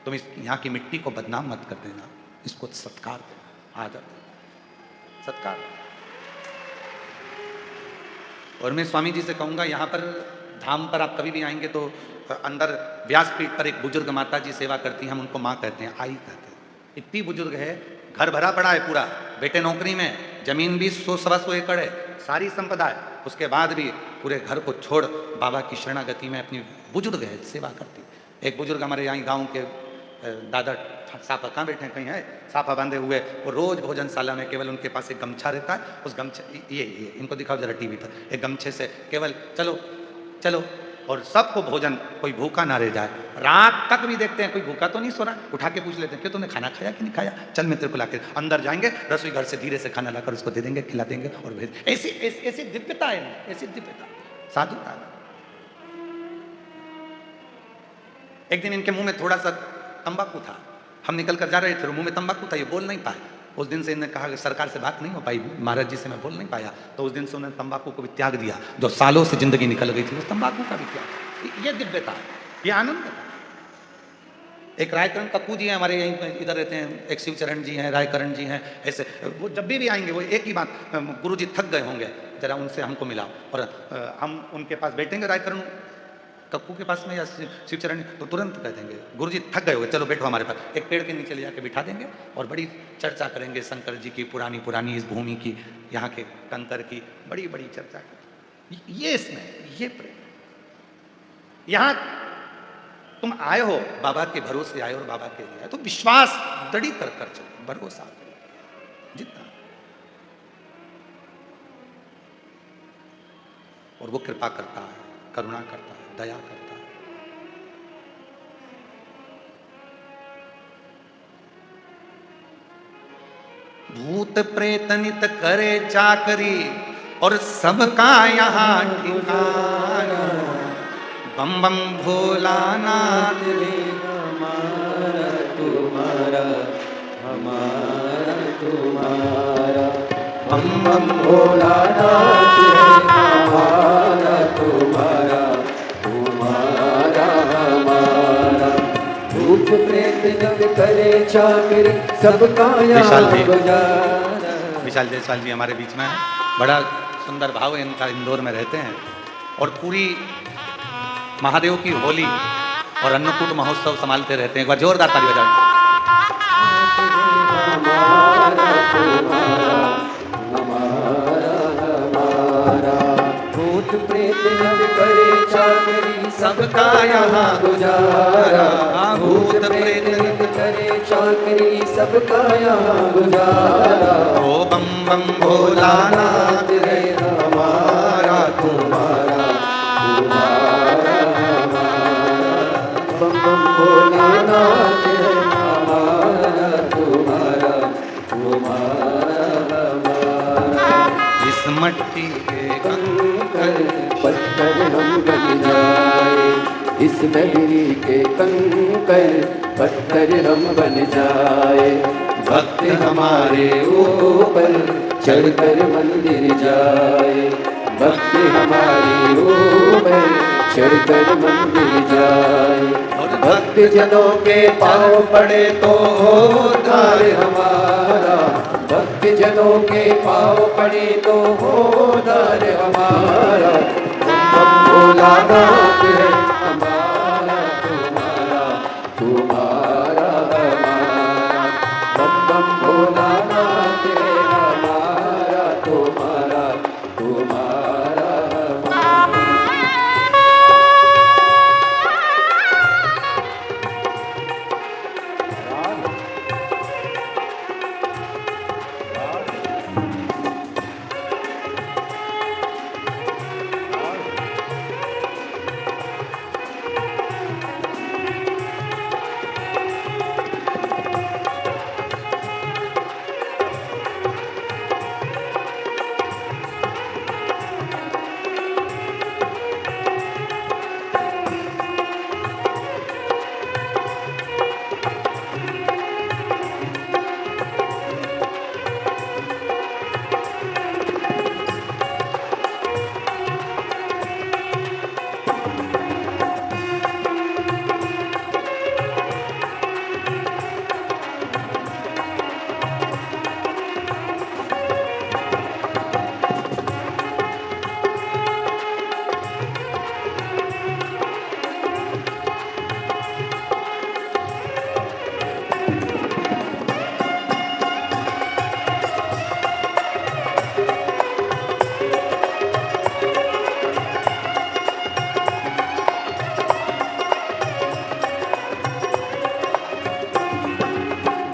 तुम इस यहाँ की मिट्टी को बदनाम मत कर देना, इसको सत्कार देना, आदर सत्कार। और मैं स्वामी जी से कहूँगा, यहाँ पर धाम पर आप कभी भी आएंगे तो अंदर व्यासपीठ पर एक बुजुर्ग माता जी सेवा करती हैं, हम उनको माँ कहते हैं, आई कहते हैं। इतनी बुजुर्ग है, घर भरा पड़ा है पूरा, बेटे नौकरी में, जमीन भी 100-125 एकड़ है, सारी संपदा है, उसके बाद भी पूरे घर को छोड़ बाबा की शरणागति में अपनी बुजुर्ग है सेवा करती। एक बुजुर्ग हमारे यहाँ गाँव के दादा साफा, कहाँ बैठे हैं, कहीं है, साफा बांधे हुए, वो रोज भोजनशाला में केवल उनके पास एक गमछा रहता है, उस गमछे, ये इनको दिखाओ जरा टीवी पर, एक गमछे से केवल चलो चलो, और सबको भोजन, कोई भूखा ना रह जाए। रात तक भी देखते हैं कोई भूखा तो नहीं सो रहा, उठा के पूछ लेते हैं, क्यों तुमने खाना खाया कि नहीं खाया, चल मैं तेरे को लाके, अंदर जाएंगे रसोई घर से धीरे से खाना लाकर उसको दे देंगे, खिला देंगे और भेज। ऐसी ऐसी दिव्यता है, ऐसी दिव्यता, साधुता। एक दिन इनके मुंह में थोड़ा सा तंबाकू था, हम निकल कर जा रहे थे, मुंह में तंबाकू था, ये बोल नहीं पाए। उस दिन से इन्होंने कहा कि सरकार से बात नहीं हो पाई, महाराज जी से मैं बोल नहीं पाया, तो उस दिन से उन्होंने तंबाकू को भी त्याग दिया, जो सालों से जिंदगी निकल गई थी, उस तंबाकू का भी त्याग। ये दिव्यता है, ये आनंद है। एक रायकरण कप्पू जी हैं हमारे यहीं इधर रहते हैं, एक शिवचरण जी हैं, रायकरण जी हैं, ऐसे वो जब भी आएंगे वो एक ही बात, गुरु जी थक गए होंगे, जरा उनसे हमको मिलाओ, और हम उनके पास बैठेंगे रायकरण कप्पू के पास में या शिवचरण, तो तुरंत कह देंगे गुरुजी थक गए होगे, चलो बैठो हमारे पास, एक पेड़ के नीचे ले जाके बिठा देंगे और बड़ी चर्चा करेंगे शंकर जी की, पुरानी पुरानी इस भूमि की, यहाँ के कंकर की, बड़ी बड़ी चर्चा करेंगे। ये इसमें ये प्रेम। यहाँ तुम आए हो बाबा के भरोसे आए और बाबा के लिए आए, तो विश्वास दृढ़ कर चलो, भरोसा जितना, और वो कृपा करता है, करुणा करता है, दया करता है। भूत प्रेत नित करे चाकरी और सबका यहाँ ठिकाना, बम बम भोलानाथ हमारा तुम्हारा, हमारा तुम्हारा, बम बम भोलानाथ हमारा तुम्हारा, तुम्हारा हमारा। भूत प्रेत नग करे चाकरी सबका यहाँ गुजारा। विशाल जायसवाल जी हमारे बीच में है, बड़ा सुंदर भाव है इनका, इंदौर में रहते हैं और पूरी महादेव की होली और अन्नकूट महोत्सव संभालते रहते हैं। एक बार जोरदार ताली बजाएं। भूत प्रेत नग करे चाकरी सबका यहाँ गुजारा, भूत प्रेत नग करे चाकरी सबका यहाँ गुजारा। ओ बम बम भोलानाथ रे हमारा तुम्हारा, तुम्हारा हमारा, बम बम भोलानाथ हमारा तुम्हारा, तुम्हारा हमारा। इस मट्टी के कंकर पत्थर हम बन जाए, इस नगरी के कंकर पत्थर हम बन जाए। भक्त हमारे ऊपर चढ़कर मंदिर जाए, भक्त हमारे ऊपर चढ़कर मंदिर जाए। भक्त जनों के पाँव पड़े तो उद्धार हमारा, भक्त जनों के पाँव पड़े तो उद्धार हमारा। हम भोलानाथ है हमारा तुम्हारा, तुम्हारा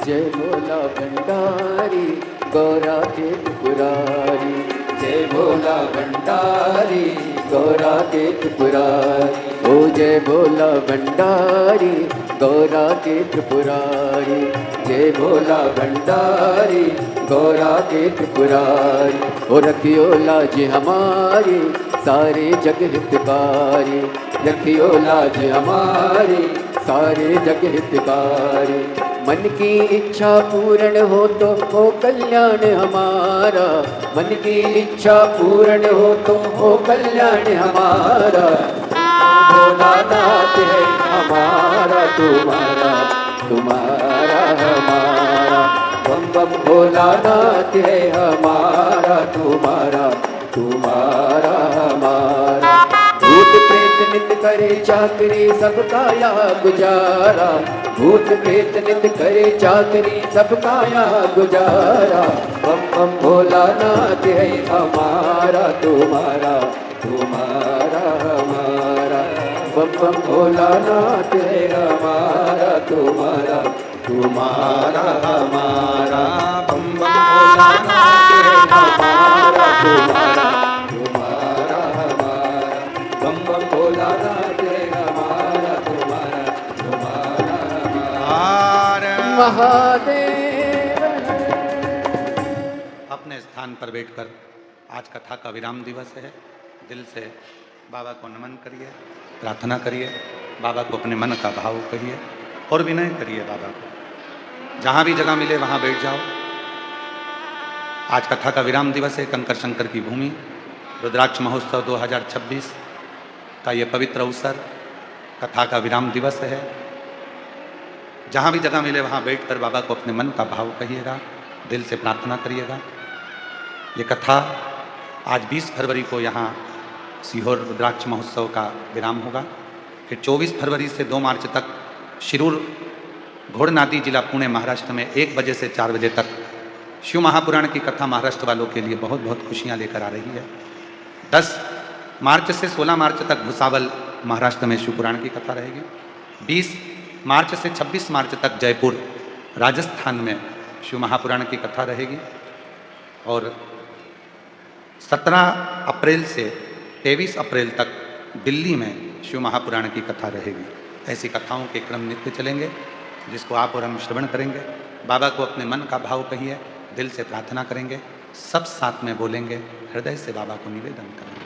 जय भोला भंडारी गौरा के त्रिपुरारी, जय भोला भंडारी गौरा के त्रिपुरारी, ओ जय भोला भंडारी गौरा के त्रिपुरारी, जय भोला भंडारी गौरा के त्रिपुरारी, ओ रखियो लाज हमारी सारे जग हितकारी, रखियो लाज हमारी सारे जग हितकारी, मन की इच्छा पूर्ण हो तो हो कल्याण हमारा, मन की इच्छा पूर्ण हो तो हो कल्याण हमारा, भोलानाथ है हमारा तुम्हारा, तुम्हारा हमारा, बम बम भोलानाथ है हमारा तुम्हारा, तुम्हारा हमारा, भूत प्रेत नित करे चाकरी सबका यहाँ गुजारा, भूत प्रेत नित करे चाकरी सबका यहाँ गुजारा, बम बम भोलानाथ है हमारा तुम्हारा, तुम्हारा हमारा, बम बम भोलानाथ है हमारा तुम्हारा, तुम्हारा हमारा, बम बम भोलानाथ है हमारा तुम्हारा, तुम्हारा हमारा, बम बम भोलानाथ है हमारा तुम्हारा, तुम्हारा हमारा, महादेव। अपने स्थान पर बैठकर आज कथा का विराम दिवस है। दिल से बाबा को नमन करिए, प्रार्थना करिए, बाबा को अपने मन का भाव कहिए और विनय करिए बाबा को। जहाँ भी जगह मिले वहाँ बैठ जाओ। आज कथा का विराम दिवस है। कंकर शंकर की भूमि रुद्राक्ष महोत्सव 2026 का ये पवित्र अवसर, कथा का विराम दिवस है। जहाँ भी जगह मिले वहाँ बैठकर बाबा को अपने मन का भाव कहिएगा, दिल से प्रार्थना करिएगा। ये कथा आज 20 फरवरी को यहाँ सीहोर रुद्राक्ष महोत्सव का विराम होगा। फिर 24 फरवरी से 2 मार्च तक शिरूर घोड़नादी जिला पुणे महाराष्ट्र में 1 बजे से 4 बजे तक शिव महापुराण की कथा महाराष्ट्र वालों के लिए बहुत बहुत खुशियाँ लेकर आ रही है। 10 मार्च से 16 मार्च तक भुसावल महाराष्ट्र में शिवपुराण की कथा रहेगी। 20 मार्च से 26 मार्च तक जयपुर राजस्थान में शिव महापुराण की कथा रहेगी। और 17 अप्रैल से 23 अप्रैल तक दिल्ली में शिव महापुराण की कथा रहेगी। ऐसी कथाओं के क्रम नित्य चलेंगे, जिसको आप और हम श्रवण करेंगे। बाबा को अपने मन का भाव कहिए, दिल से प्रार्थना करेंगे, सब साथ में बोलेंगे, हृदय से बाबा को निवेदन करेंगे।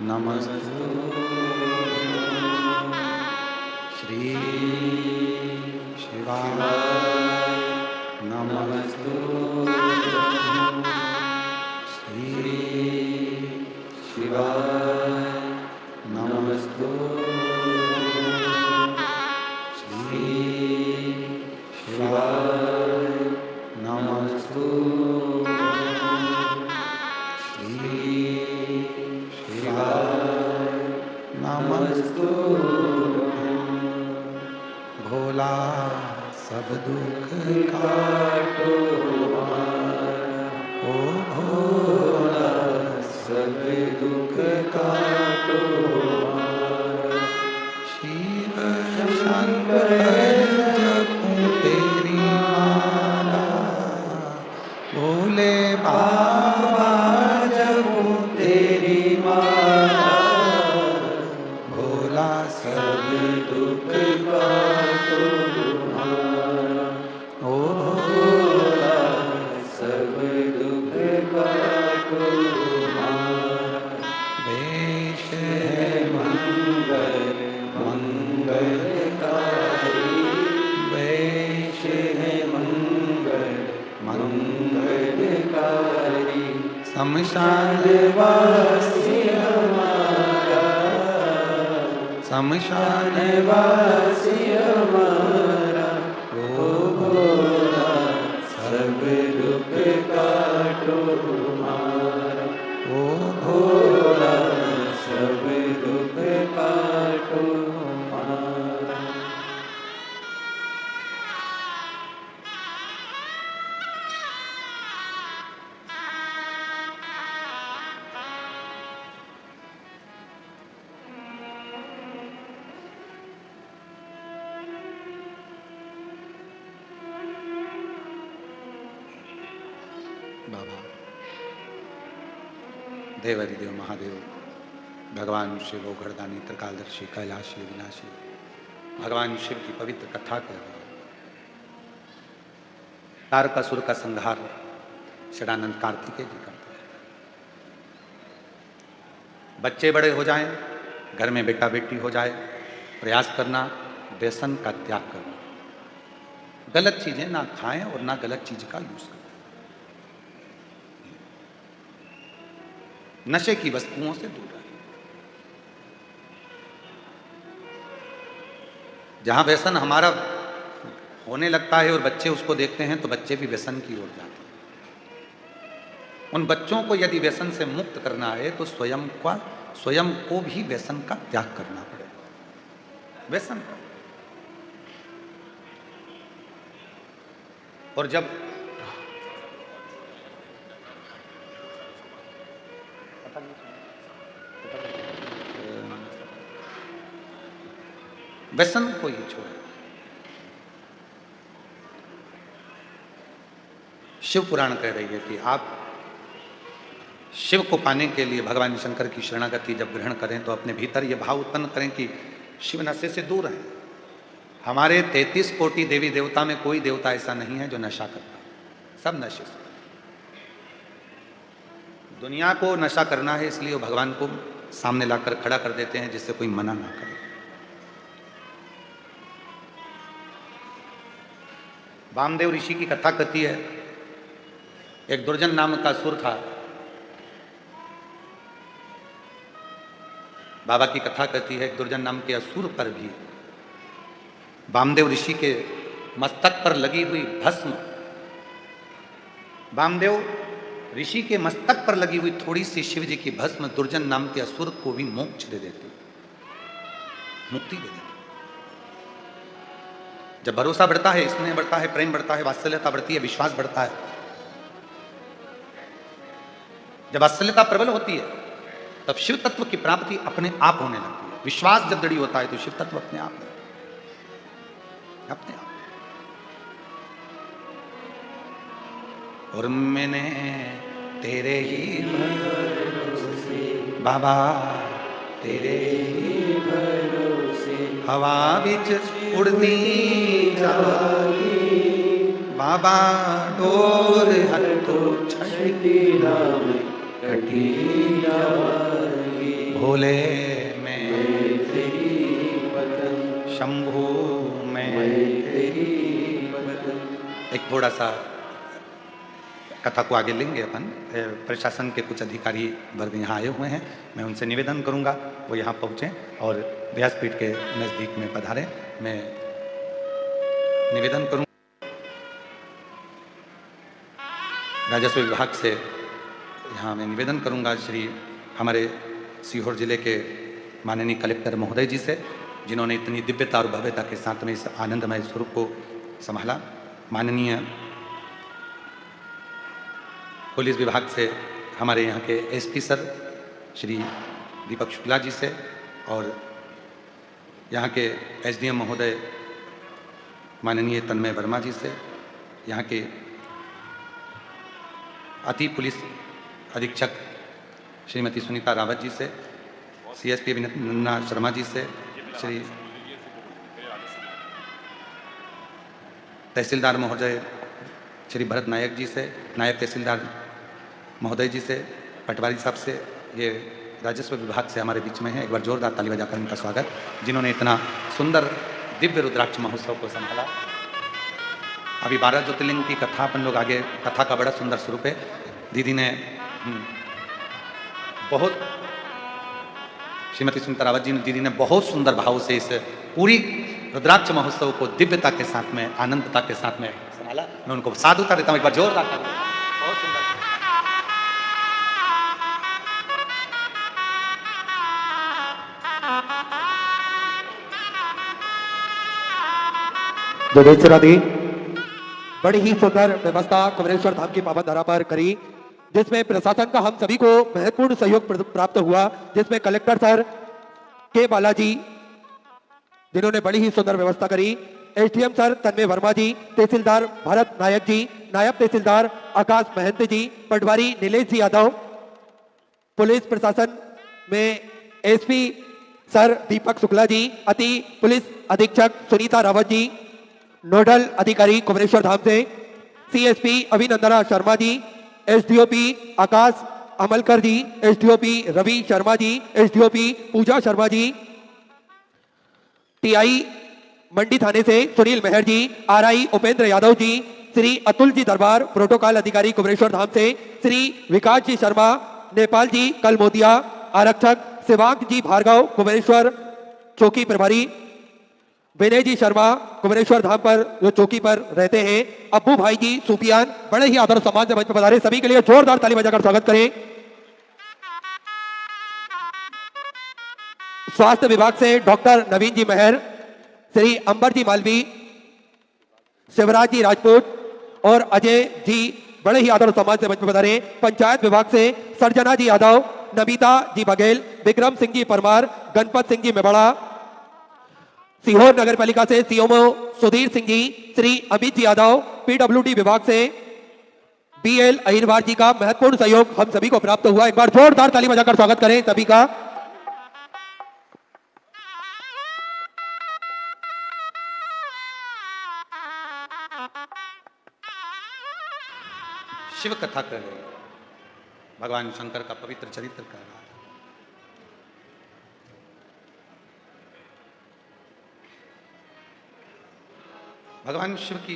नमस्तु श्री शिवाय नमस्तु श्री शिवाय नमस्तु श्री शिवाय नमस्तु नमस्तु। भोला सब दुख काटो, ओ भोला सब दुख काटो, शिव शंकर जपूं तेरी माला, भोले बाबा जपूं तेरी माला, भोला सब दुख काटो तुम्हारा, ओ भोला सब दुख काटो तुम्हारा। वेश है मंगल मंगलकारी, वेश है मंगल मंगलकारी, शमशान वासी हमारा शमशान वासी हमारा ओ भोला, सब दुख काटो हमारा ओ भोला, सब दुख काटो हमारा। बाबा देवरिदेव महादेव, भगवान शिव ओघड़दानी त्रिकालदर्शी कैलाशी विनाशी, भगवान शिव की पवित्र कथा कर रहे हैं। तारकासुर का संहार षडानंद कार्तिकेय जी करते हैं। बच्चे बड़े हो जाएं, घर में बेटा बेटी हो जाए, प्रयास करना व्यसन का त्याग करना, गलत चीजें ना खाएं और ना गलत चीज का यूज करें, नशे की वस्तुओं से दूर रहें। जहां व्यसन हमारा होने लगता है और बच्चे उसको देखते हैं तो बच्चे भी व्यसन की ओर जाते हैं। उन बच्चों को यदि व्यसन से मुक्त करना है तो स्वयं को भी व्यसन का त्याग करना पड़ेगा, व्यसन का। और जब व्यसन को ही छोड़े, शिव पुराण कह रही है कि आप शिव को पाने के लिए भगवान शंकर की शरणागति जब ग्रहण करें तो अपने भीतर यह भाव उत्पन्न करें कि शिव नशे से दूर है। हमारे 33 कोटि देवी देवता में कोई देवता ऐसा नहीं है जो नशा करता है, सब नशे से। दुनिया को नशा करना है इसलिए वो भगवान को सामने लाकर खड़ा कर देते हैं जिससे कोई मना ना करे। वामदेव ऋषि की कथा कहती है, एक दुर्जन नाम का असुर था। बाबा की कथा कहती है, एक दुर्जन नाम के असुर पर भी वामदेव ऋषि के मस्तक पर लगी हुई भस्म, वामदेव ऋषि के मस्तक पर लगी हुई थोड़ी सी शिव जी की भस्म दुर्जन नाम के असुर को भी मोक्ष दे देती, मुक्ति दे देती। जब भरोसा बढ़ता है, स्नेह बढ़ता है, प्रेम बढ़ता है, वात्सल्यता बढ़ती है, विश्वास बढ़ता है, जब वात्सल्यता प्रबल होती है तब शिव तत्व की प्राप्ति अपने आप होने लगती है। विश्वास जब दृढ़ होता है तो शिव तत्व अपने आप और मैंने तेरे ही भरोसे बाबा, तेरे ही भरोसे हवा बिच उड़ती जागी बाबा, डोर हर तो छठी नाम कटी जागी, भोले मैं तेरी बदन, शंभू मैं तेरी बदन। एक थोड़ा सा कथा को आगे लेंगे अपन। प्रशासन के कुछ अधिकारी वर्ग यहाँ आए हुए हैं, मैं उनसे निवेदन करूँगा वो यहाँ पहुँचें और व्यासपीठ के नज़दीक में पधारें। मैं निवेदन करूँ राजस्व विभाग से, यहाँ मैं निवेदन करूँगा श्री हमारे सीहोर जिले के माननीय कलेक्टर महोदय जी से, जिन्होंने इतनी दिव्यता और भव्यता के साथ में इस आनंदमय स्वरूप को संभाला। माननीय पुलिस विभाग से हमारे यहाँ के एसपी सर श्री दीपक शुक्ला जी से, और यहाँ के एसडीएम महोदय माननीय तन्मय वर्मा जी से, यहाँ के अति पुलिस अधीक्षक श्रीमती सुनीता रावत जी से, सीएसपी अभिनंदना शर्मा जी से, श्री तहसीलदार महोदय श्री भरत नायक जी से, नायब तहसीलदार महोदय जी से, पटवारी साहब से, ये राजस्व विभाग से हमारे बीच में है। एक बार जोरदार ताली बजाकर उनका स्वागत, जिन्होंने इतना सुंदर दिव्य रुद्राक्ष महोत्सव को संभाला। अभी 12 ज्योतिर्लिंग की कथा अपन लोग आगे, कथा का बड़ा सुंदर स्वरूप है। दीदी ने बहुत श्रीमती सुनीता रावत जी दीदी ने बहुत सुंदर भाव से इस पूरी रुद्राक्ष महोत्सव को दिव्यता के साथ में, आनंदता के साथ में संभाला। मैं उनको साधुता देता हूँ, एक बार जोरदार ताली। बहुत सुंदर। जोगेश्वरा दी बड़ी ही सुंदर व्यवस्था कुमरेश्वर धाम की पावन धरा पर करी, जिसमें प्रशासन का हम सभी को महत्वपूर्ण सहयोग प्राप्त हुआ, जिसमें कलेक्टर सर के बालाजी जिन्होंने बड़ी ही सुंदर व्यवस्था करी, एसडीएम सर तन्मय वर्मा जी, तहसीलदार भरत नायक जी, नायब तहसीलदार आकाश महंत जी, पटवारी नीलेश जी यादव, पुलिस प्रशासन में एसपी सर दीपक शुक्ला जी, अति पुलिस अधीक्षक सुनीता रावत जी, नोडल अधिकारी कुमरेश्वर धाम से सीएसपी अभिनंदना शर्मा जी, एसडीओपी आकाश अमलकर जी, एसडीओपी रवि शर्मा जी, एसडीओपी पूजा शर्मा जी, टीआई मंडी थाने से सुनील मेहर जी, आरआई उपेंद्र यादव जी, श्री अतुल जी दरबार प्रोटोकॉल अधिकारी कुमरेश्वर धाम से श्री विकास जी शर्मा, नेपाल जी कलमोदिया, आरक्षक शिवांग जी भार्गव कुमरेश्वर चौकी प्रभारी, विनय जी शर्मा कुमरेश्वर धाम पर जो चौकी पर रहते हैं, अब्बू भाई जी सुफियान, बड़े ही आदर सम्मान से मंच पर पधारे, सभी के लिए जोरदार ताली बजाकर स्वागत करें। स्वास्थ्य विभाग से डॉक्टर नवीन जी मेहर, श्री अंबर जी मालवी, शिवराज जी राजपूत और अजय जी बड़े ही आदर सम्मान से मंच पर पधारे। पंचायत विभाग से सरजना जी यादव, नमिता जी बघेल, विक्रम सिंह जी परमार, गणपत सिंह जी मेबड़ा, सीहोर नगर पालिका से सीएमओ सुधीर सिंह जी, श्री अमित जी यादव, पीडब्ल्यूडी विभाग से बीएल अहिरवार जी का महत्वपूर्ण सहयोग हम सभी को प्राप्त हुआ। एक बार जोरदार ताली बजाकर स्वागत करें सभी का। शिव कथा कर रहे हैं, भगवान शंकर का पवित्र चरित्र कर रहा है। भगवान शिव की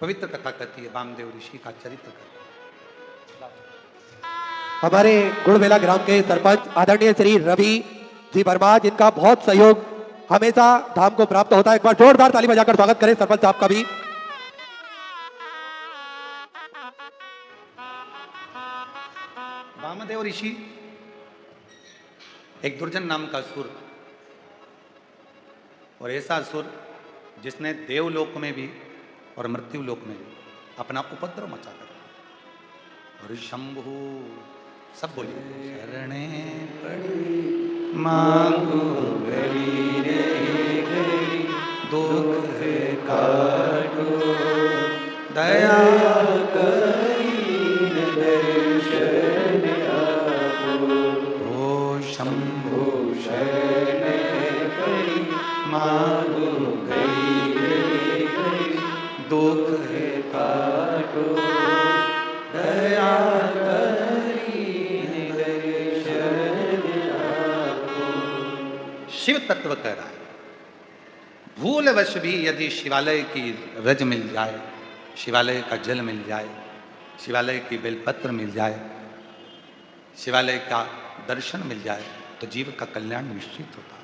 पवित्र कथा कहती है, वामदेव ऋषि का चरित्र करती है। हमारे गुड़बेला ग्राम के सरपंच आदरणीय श्री रवि जी वर्मा, जिनका बहुत सहयोग हमेशा धाम को प्राप्त होता है, एक बार जोरदार ताली बजाकर स्वागत करें सरपंच साहब का भी। वामदेव ऋषि एक दुर्जन नाम का असुर, और ऐसा असुर जिसने देवलोक में भी और मृत्यु लोक में भी अपना उपद्रव मचा कर। और शंभु सब बोलिए, शरणे पड़ी मांगो घड़ी रे घड़ी, दुख है काटो दया करीन दर्शन आपो। ओ शंभु शरणे पड़ी मांगो घड़ी रे घड़ी, दुख है काटो दया करीन दर्शन आपो। शिव तत्व कह रहा है, भूलवश भी यदि शिवालय की रज मिल जाए, शिवालय का जल मिल जाए, शिवालय की बेलपत्र मिल जाए, शिवालय का दर्शन मिल जाए, तो जीव का कल्याण निश्चित होता है।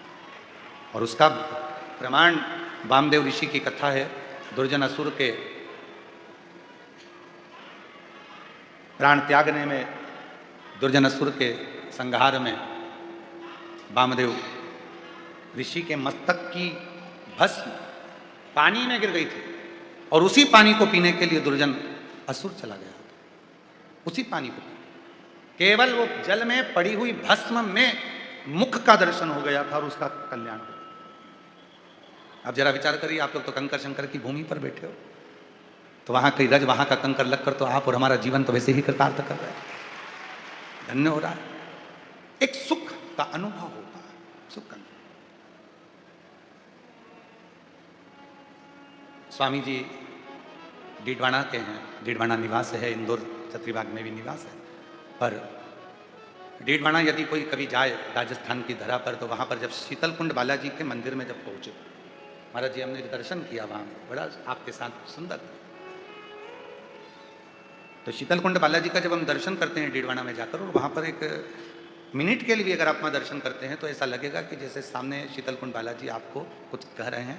और उसका प्रमाण वामदेव ऋषि की कथा है। दुर्जन असुर के प्राण त्यागने में, दुर्जन असुर के संहार में वामदेव ऋषि के मस्तक की भस्म पानी में गिर गई थी, और उसी पानी को पीने के लिए दुर्जन असुर चला गया। उसी पानी को केवल वो जल में पड़ी हुई भस्म में मुख का दर्शन हो गया था और उसका कल्याण हो गया। अब जरा विचार करिए, आप लोग तो कंकर शंकर की भूमि पर बैठे हो, तो वहां कई रज वहां का कंकर लगकर तो आप और हमारा जीवन तो वैसे ही कृतार्थ कर रहे हैं, धन्य हो रहा है। एक सुख का अनुभव होता है, सुख का। स्वामी जी डीडवाना के हैं, डीडवाना निवास है, इंदौर छत्रीबाग में भी निवास है। पर डीडवाना यदि कोई कभी जाए राजस्थान की धरा पर, तो वहाँ पर जब शीतलकुंड बालाजी के मंदिर में जब पहुँचे, महाराज जी हमने दर्शन किया वहाँ, बड़ा आपके साथ सुंदर। तो शीतल कुंड बालाजी का जब हम दर्शन करते हैं डीडवाना में जाकर, और वहाँ पर एक मिनट के लिए भी अगर आप वहाँ दर्शन करते हैं तो ऐसा लगेगा कि जैसे सामने शीतल कुंड बालाजी आपको कुछ कह रहे हैं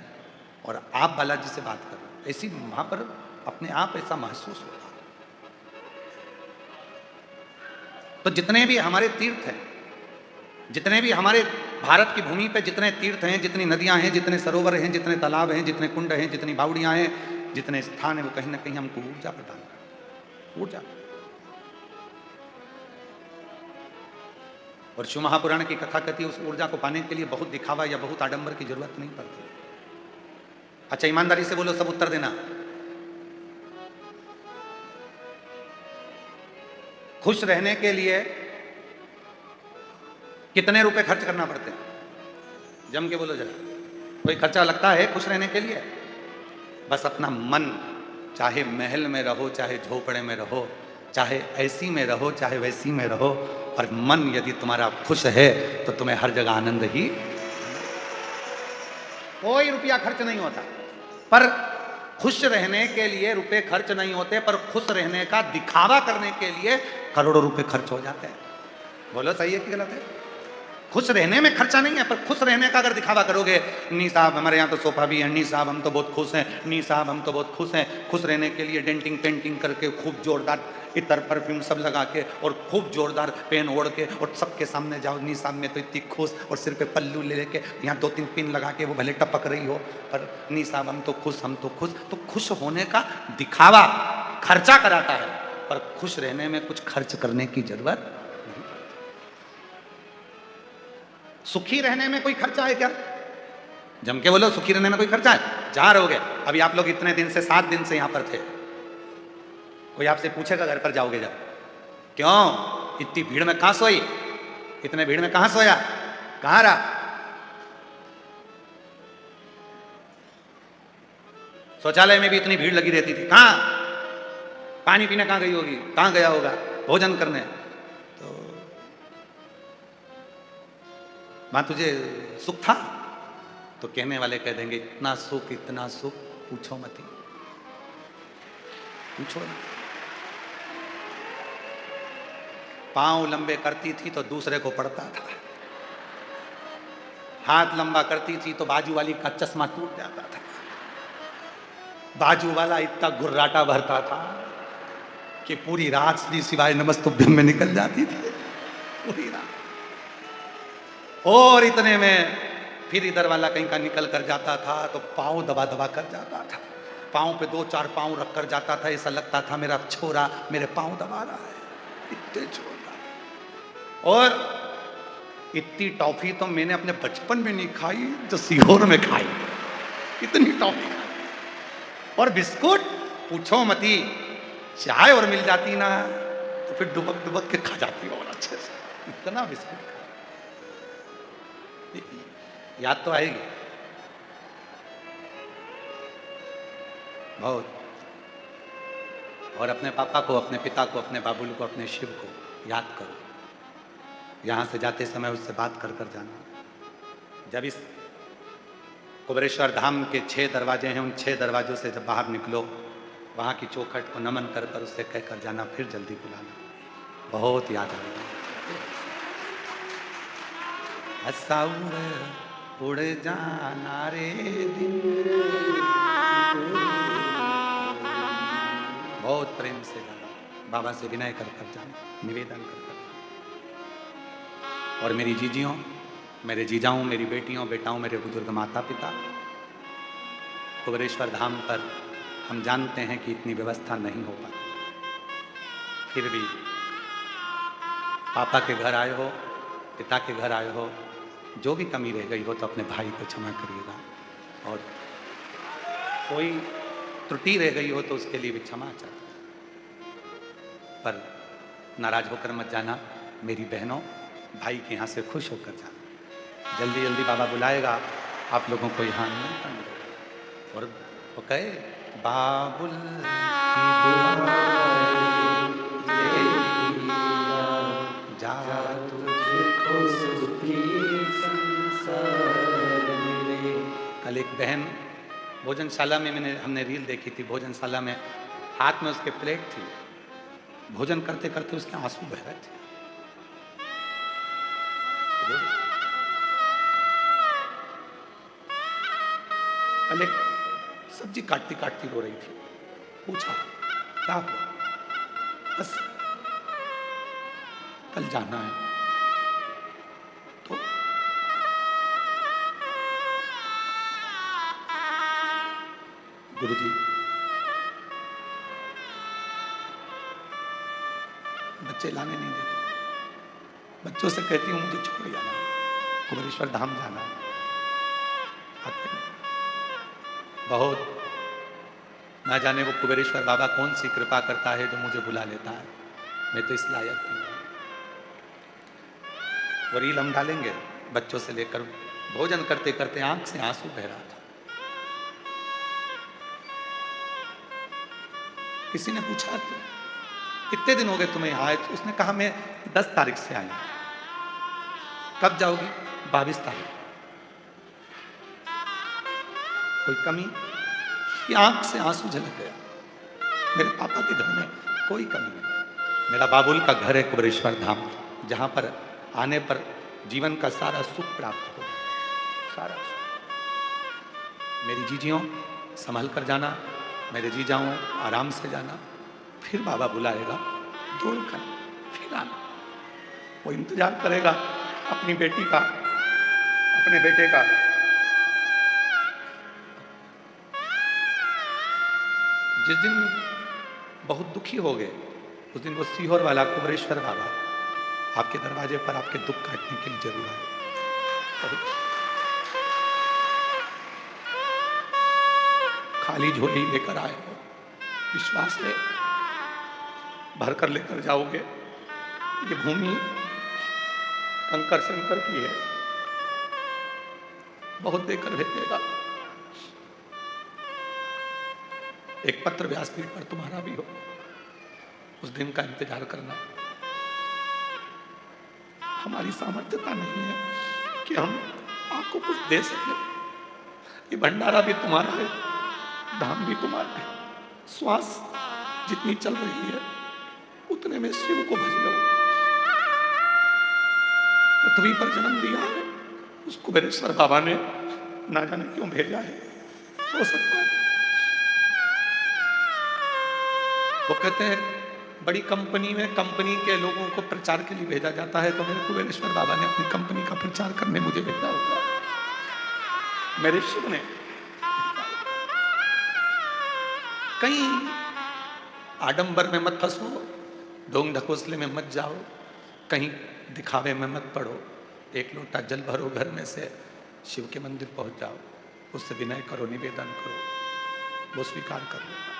और आप बालाजी से बात कर रहे हैं। ऐसी वहाँ पर अपने आप ऐसा महसूस होता है। तो जितने भी हमारे तीर्थ हैं, जितने भी हमारे भारत की भूमि पे जितने तीर्थ हैं, जितनी नदियां हैं, जितने सरोवर हैं, जितने तालाब हैं, जितने कुंड हैं, जितनी बावड़ियां हैं, जितने स्थान हैं, वो कहीं ना कहीं हमको ऊर्जा प्रदान करते हैं। ऊर्जा। और शिव महापुराण की कथा कहती है उस ऊर्जा को पाने के लिए बहुत दिखावा या बहुत आडंबर की जरूरत नहीं पड़ती। अच्छा, ईमानदारी से बोलो, सब उत्तर देना। खुश रहने के लिए कितने रुपए खर्च करना पड़ते हैं? जम के बोलो जरा। कोई खर्चा लगता है खुश रहने के लिए? बस अपना मन, चाहे महल में रहो, चाहे झोपड़े में रहो, चाहे ऐसी में रहो, चाहे वैसी में रहो, और मन यदि तुम्हारा खुश है तो तुम्हें हर जगह आनंद ही। कोई रुपया खर्च नहीं होता, पर खुश रहने के लिए रुपए खर्च नहीं होते, पर खुश रहने का दिखावा करने के लिए करोड़ों रुपए खर्च हो जाते हैं। बोलो सही है कि गलत है? खुश रहने में खर्चा नहीं है, पर खुश रहने का अगर दिखावा करोगे, नी साहब हमारे यहाँ तो सोफा भी है, नी साहब हम तो बहुत खुश हैं, नी साहब हम तो बहुत खुश हैं। खुश रहने के लिए डेंटिंग पेंटिंग करके, खूब जोरदार इतर परफ्यूम सब लगा के, और खूब जोरदार पेन ओढ़ के, और सबके सामने जाओ, नी साहब में तो इतनी खुश, और सिर पे पल्लू ले लेके यहाँ 2-3 पिन लगा के, वो भले टपक रही हो, पर नी साहब हम तो खुश, हम तो खुश। तो खुश होने का दिखावा खर्चा कराता है, पर खुश रहने में कुछ खर्च करने की जरूरत। सुखी रहने में कोई खर्चा है क्या? जम के बोलो, सुखी रहने में कोई खर्चा है? जहां रहोगे, अभी आप लोग इतने दिन से 7 दिन से यहां पर थे, कोई आपसे पूछेगा घर पर जाओगे जब, क्यों इतनी भीड़ में कहां सोई, इतने भीड़ में कहां सोया, कहां रहा? शौचालय में भी इतनी भीड़ लगी रहती थी, कहां? पानी पीने कहां गई होगी, कहां गया होगा, भोजन करने? तो मां तुझे सुख था? तो कहने वाले कह देंगे इतना सुख, इतना सुख, पूछो मत ही, पूछो ना। पांव लंबे करती थी तो दूसरे को पड़ता था, हाथ लंबा करती थी तो बाजू वाली का चश्मा टूट जाता था, बाजू वाला इतना गुर्राटा भरता था कि पूरी रात श्री शिवाय नमस्तुभ्यम में निकल जाती थी, पूरी रात। और इतने में फिर इधर वाला कहीं का निकल कर जाता था तो पांव दबा दबा कर जाता था, पांव पे 2-4 पांव रख कर जाता था, ऐसा लगता था मेरा छोरा मेरे पांव दबा रहा है, इतने छोरा। और इतनी टॉफी तो मैंने अपने बचपन में नहीं खाई जो सीहोर में खाई, इतनी टॉफी। और बिस्कुट पूछो मती, चाय और मिल जाती ना तो फिर डुबक डुबक के खा जाती और अच्छे से, इतना बिस्कुट। याद तो आएगी बहुत। और अपने पापा को, अपने पिता को, अपने बाबुल को, अपने शिव को याद करो। यहाँ से जाते समय उससे बात कर कर जाना। जब इस कुबेरेश्वर धाम के 6 दरवाजे हैं, उन 6 दरवाजों से जब बाहर निकलो, वहाँ की चौखट को नमन कर कर उससे कह कर जाना, फिर जल्दी बुलाना, बहुत याद आएगी। उड़ जाना रे दिन, बहुत प्रेम से जाना, बाबा से विनय कर कर जाना, निवेदन कर कर जाना। और मेरी जीजियों, मेरे जीजाओं, मेरी बेटियों, बेटाओं, मेरे बुजुर्ग माता पिता, कुबेरेश्वर धाम पर हम जानते हैं कि इतनी व्यवस्था नहीं हो पाती, फिर भी पापा के घर आए हो, पिता के घर आए हो, जो भी कमी रह गई हो तो अपने भाई को क्षमा करिएगा, और कोई त्रुटि रह गई हो तो उसके लिए भी क्षमा चाहता हूं। पर नाराज होकर मत जाना मेरी बहनों, भाई के यहाँ से खुश होकर जाना। जल्दी जल्दी बाबा बुलाएगा, आप लोगों को यहाँ मिलता है। और वो कहे बाबुल की दुआ जा तुझको सुखी संसार मिले। कल एक बहन भोजनशाला में हमने रील देखी थी, भोजनशाला में हाथ में उसके प्लेट थी, भोजन करते करते उसके आंसू बह रहे थे। कल एक सब्जी काटती काटती रो रही थी। पूछा क्या हुआ? बस कल जाना है। तो गुरुजी बच्चे लाने नहीं देते। बच्चों से कहती हूँ मुझे छोड़ जाना, कुबेरेश्वर धाम जाना, आते नहीं। बहुत ना जाने वो कुबेरेश्वर बाबा कौन सी कृपा करता है जो मुझे बुला लेता है। मैं तो इस लायक नहीं हूं। वो रील हम डालेंगे, बच्चों से लेकर भोजन करते करते आंख से आंसू बह रहा था। किसी ने पूछा कितने दिन हो गए तुम्हें यहाँ आए? तो उसने कहा मैं 10 तारीख से आई। कब जाओगी? 22 तारीख। कोई कमी? उसकी आंख से आंसू झलक गया। मेरे पापा के घर में कोई कमी नहीं। मेरा बाबुल का घर है कुबेरेश्वर धाम, जहां पर आने पर जीवन का सारा सुख प्राप्त हो, सारा सुख। मेरी जीजियों संभल कर जाना, मेरे जीजाओं आराम से जाना। फिर बाबा बुलाएगा, दौड़ कर फिर आना। वो इंतजार करेगा अपनी बेटी का, अपने बेटे का। जिस दिन बहुत दुखी हो गए, उस दिन वो सीहोर वाला कुबेरेश्वर बाबा आपके दरवाजे पर आपके दुख काटने के लिए जरूर आए। खाली झोली लेकर आए हो, विश्वास है भर कर लेकर जाओगे। ये भूमि कंकर शंकर की है, बहुत देकर भेजेगा। एक पत्र व्यासपीठ पर तुम्हारा भी हो, उस दिन का इंतजार करना। हमारी सामर्थ्यता नहीं है कि हम आपको कुछ दे सके। ये भंडारा भी तुम्हारा है, धाम भी तुम्हारा है। श्वास जितनी चल रही है उतने में शिव को भज लो। पृथ्वी पर जन्म दिया है, उस कुबेरेश्वर बाबा ने ना जाने क्यों भेजा है। हो सकता है वो कहते हैं बड़ी कंपनी में कंपनी के लोगों को प्रचार के लिए भेजा जाता है, तो मेरे कुबेरेश्वर बाबा ने अपनी कंपनी का प्रचार करने मुझे भेजा होगा। मेरे शिव ने कहीं आडंबर में मत फंसो, ढोंग ढकोसले में मत जाओ, कहीं दिखावे में मत पड़ो। एक लोटा जल भरो घर में से, शिव के मंदिर पहुंच जाओ, उससे विनय करो, निवेदन करो, वो स्वीकार कर लेगा।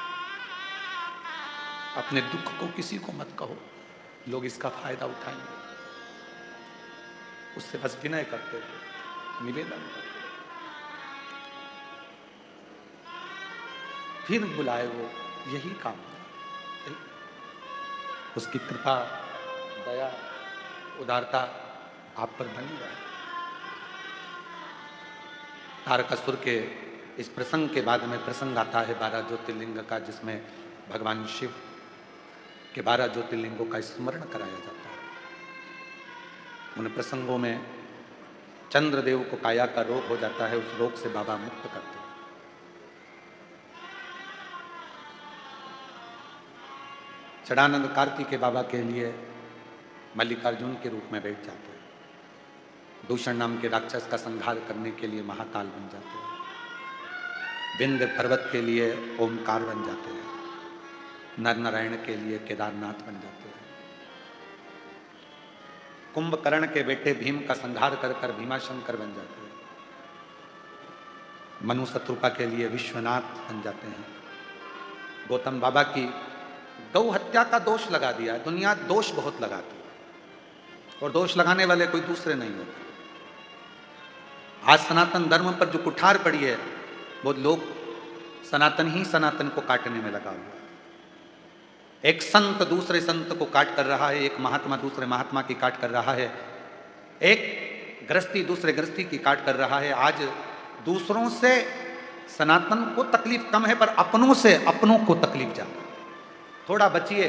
अपने दुख को किसी को मत कहो, लोग इसका फायदा उठाएंगे। उससे बस विनय करते रहो, निवेदन करो, फिर बुलाए वो, यही काम है। उसकी कृपा, दया, उदारता आप पर बनी रहे। तारकासुर के इस प्रसंग के बाद में प्रसंग आता है 12 ज्योतिर्लिंग का, जिसमें भगवान शिव के 12 ज्योतिर्लिंगों का स्मरण कराया जाता है। उन प्रसंगों में चंद्रदेव को काया का रोग हो जाता है, उस रोग से बाबा मुक्त करते हैं। चढ़ानंद कार्तिकेय बाबा के लिए मल्लिकार्जुन के रूप में बैठ जाते हैं। दूषण नाम के राक्षस का संहार करने के लिए महाकाल बन जाते हैं। विंध्य पर्वत के लिए ओमकार बन जाते हैं। नर नारायण के लिए केदारनाथ बन जाते हैं। कुंभकर्ण के बेटे भीम का संहार कर कर भीमाशंकर बन जाते हैं। मनु शत्रुपा के लिए विश्वनाथ बन जाते हैं। गौतम बाबा की गौ हत्या का दोष लगा दिया है। दुनिया दोष बहुत लगाती है और दोष लगाने वाले कोई दूसरे नहीं होते। आज सनातन धर्म पर जो कुठार पड़ी है, वो लोग सनातन ही सनातन को काटने में लगा हुआ है। एक संत दूसरे संत को काट कर रहा है, एक महात्मा दूसरे महात्मा की काट कर रहा है, एक गृहस्थी दूसरे गृहस्थी की काट कर रहा है। आज दूसरों से सनातन को तकलीफ कम है, पर अपनों से अपनों को तकलीफ ज्यादा। थोड़ा बचिए,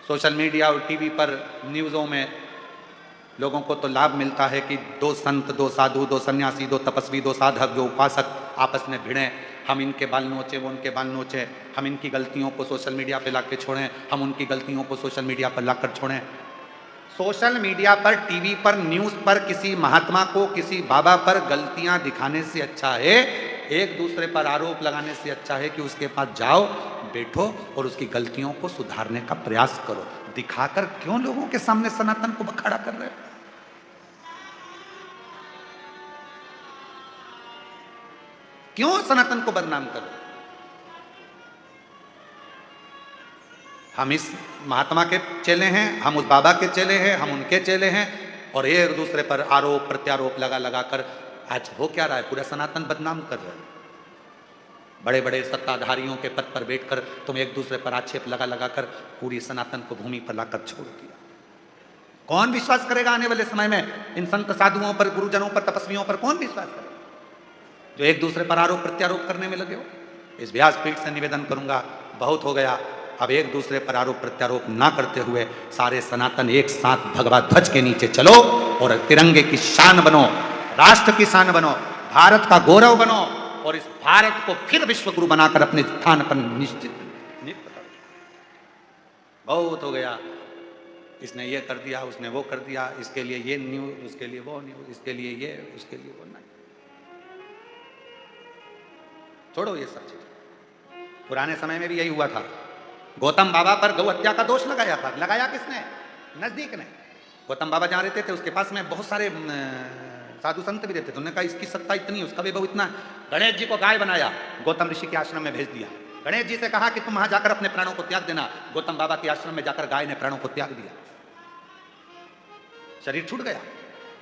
सोशल मीडिया और टीवी पर न्यूज़ों में लोगों को तो लाभ मिलता है कि दो संत, दो साधु, दो सन्यासी, दो तपस्वी, दो साधक, दो उपासक आपस में भिड़ें, हम इनके बाल नोचे, वो उनके बाल नोचे, हम इनकी गलतियों को सोशल मीडिया पे लाकर छोड़ें, हम उनकी गलतियों को सोशल मीडिया पर लाकर छोड़ें। सोशल मीडिया पर, टीवी पर, न्यूज़ पर किसी महात्मा को, किसी बाबा पर गलतियां दिखाने से अच्छा है, एक दूसरे पर आरोप लगाने से अच्छा है कि उसके पास जाओ, बैठो और उसकी गलतियों को सुधारने का प्रयास करो। दिखाकर क्यों लोगों के सामने सनातन को बखाड़ा कर रहे हो? क्यों सनातन को बदनाम कर रहे हो? हम इस महात्मा के चेले हैं, हम उस बाबा के चेले हैं, हम उनके चेले हैं, और एक दूसरे पर आरोप प्रत्यारोप लगा लगा कर आज हो क्या रहा है? पूरा सनातन बदनाम कर रहे हैं। बड़े बड़े सत्ताधारियों के पद पर बैठकर तुम एक दूसरे पर आक्षेप लगा लगा कर पूरी सनातन को भूमि पर लाकर छोड़ दिया। कौन विश्वास करेगा आने वाले समय में इन संत साधुओं पर, गुरुजनों पर, तपस्वियों पर? कौन विश्वास करेगा जो एक दूसरे पर आरोप प्रत्यारोप करने में लगे हो? इस व्यासपीठ से निवेदन करूंगा, बहुत हो गया। अब एक दूसरे पर आरोप प्रत्यारोप ना करते हुए सारे सनातन एक साथ भगवा ध्वज के नीचे चलो और तिरंगे की शान बनो, राष्ट्र की शान बनो, भारत का गौरव बनो, और इस भारत को फिर विश्व गुरु बनाकर अपने स्थान पर निश्चित करो। बहुत हो गया, इसने ये कर दिया, उसने वो कर दिया, इसके लिए ये न्यूज, उसके लिए वो न्यूज, इसके लिए ये, उसके लिए वो। नहीं, छोड़ो ये सब चीज। पुराने समय में भी यही हुआ था। गौतम बाबा पर गौ हत्या का दोष लगाया था। लगाया किसने? नजदीक ने। गौतम बाबा जहाँ रहते थे उसके पास में बहुत सारे साधु संत भी रहते थे। उन्होंने कहा इसकी सत्ता इतनी, उसका वैभव इतना, गणेश जी को गाय बनाया, गौतम ऋषि के आश्रम में भेज दिया। गणेश जी से कहा कि तुम वहां जाकर अपने प्राणों को त्याग देना। गौतम बाबा के आश्रम में जाकर गाय ने प्राणों को त्याग दिया, शरीर छूट गया।